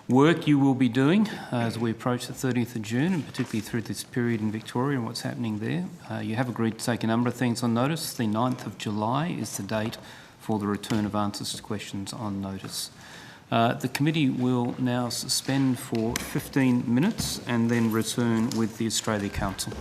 work you will be doing as we approach the 30th of June, and particularly through this period in Victoria and what's happening there. You have agreed to take a number of things on notice. The 9th of July is the date for the return of answers to questions on notice. The committee will now suspend for 15 minutes and then return with the Australia Council.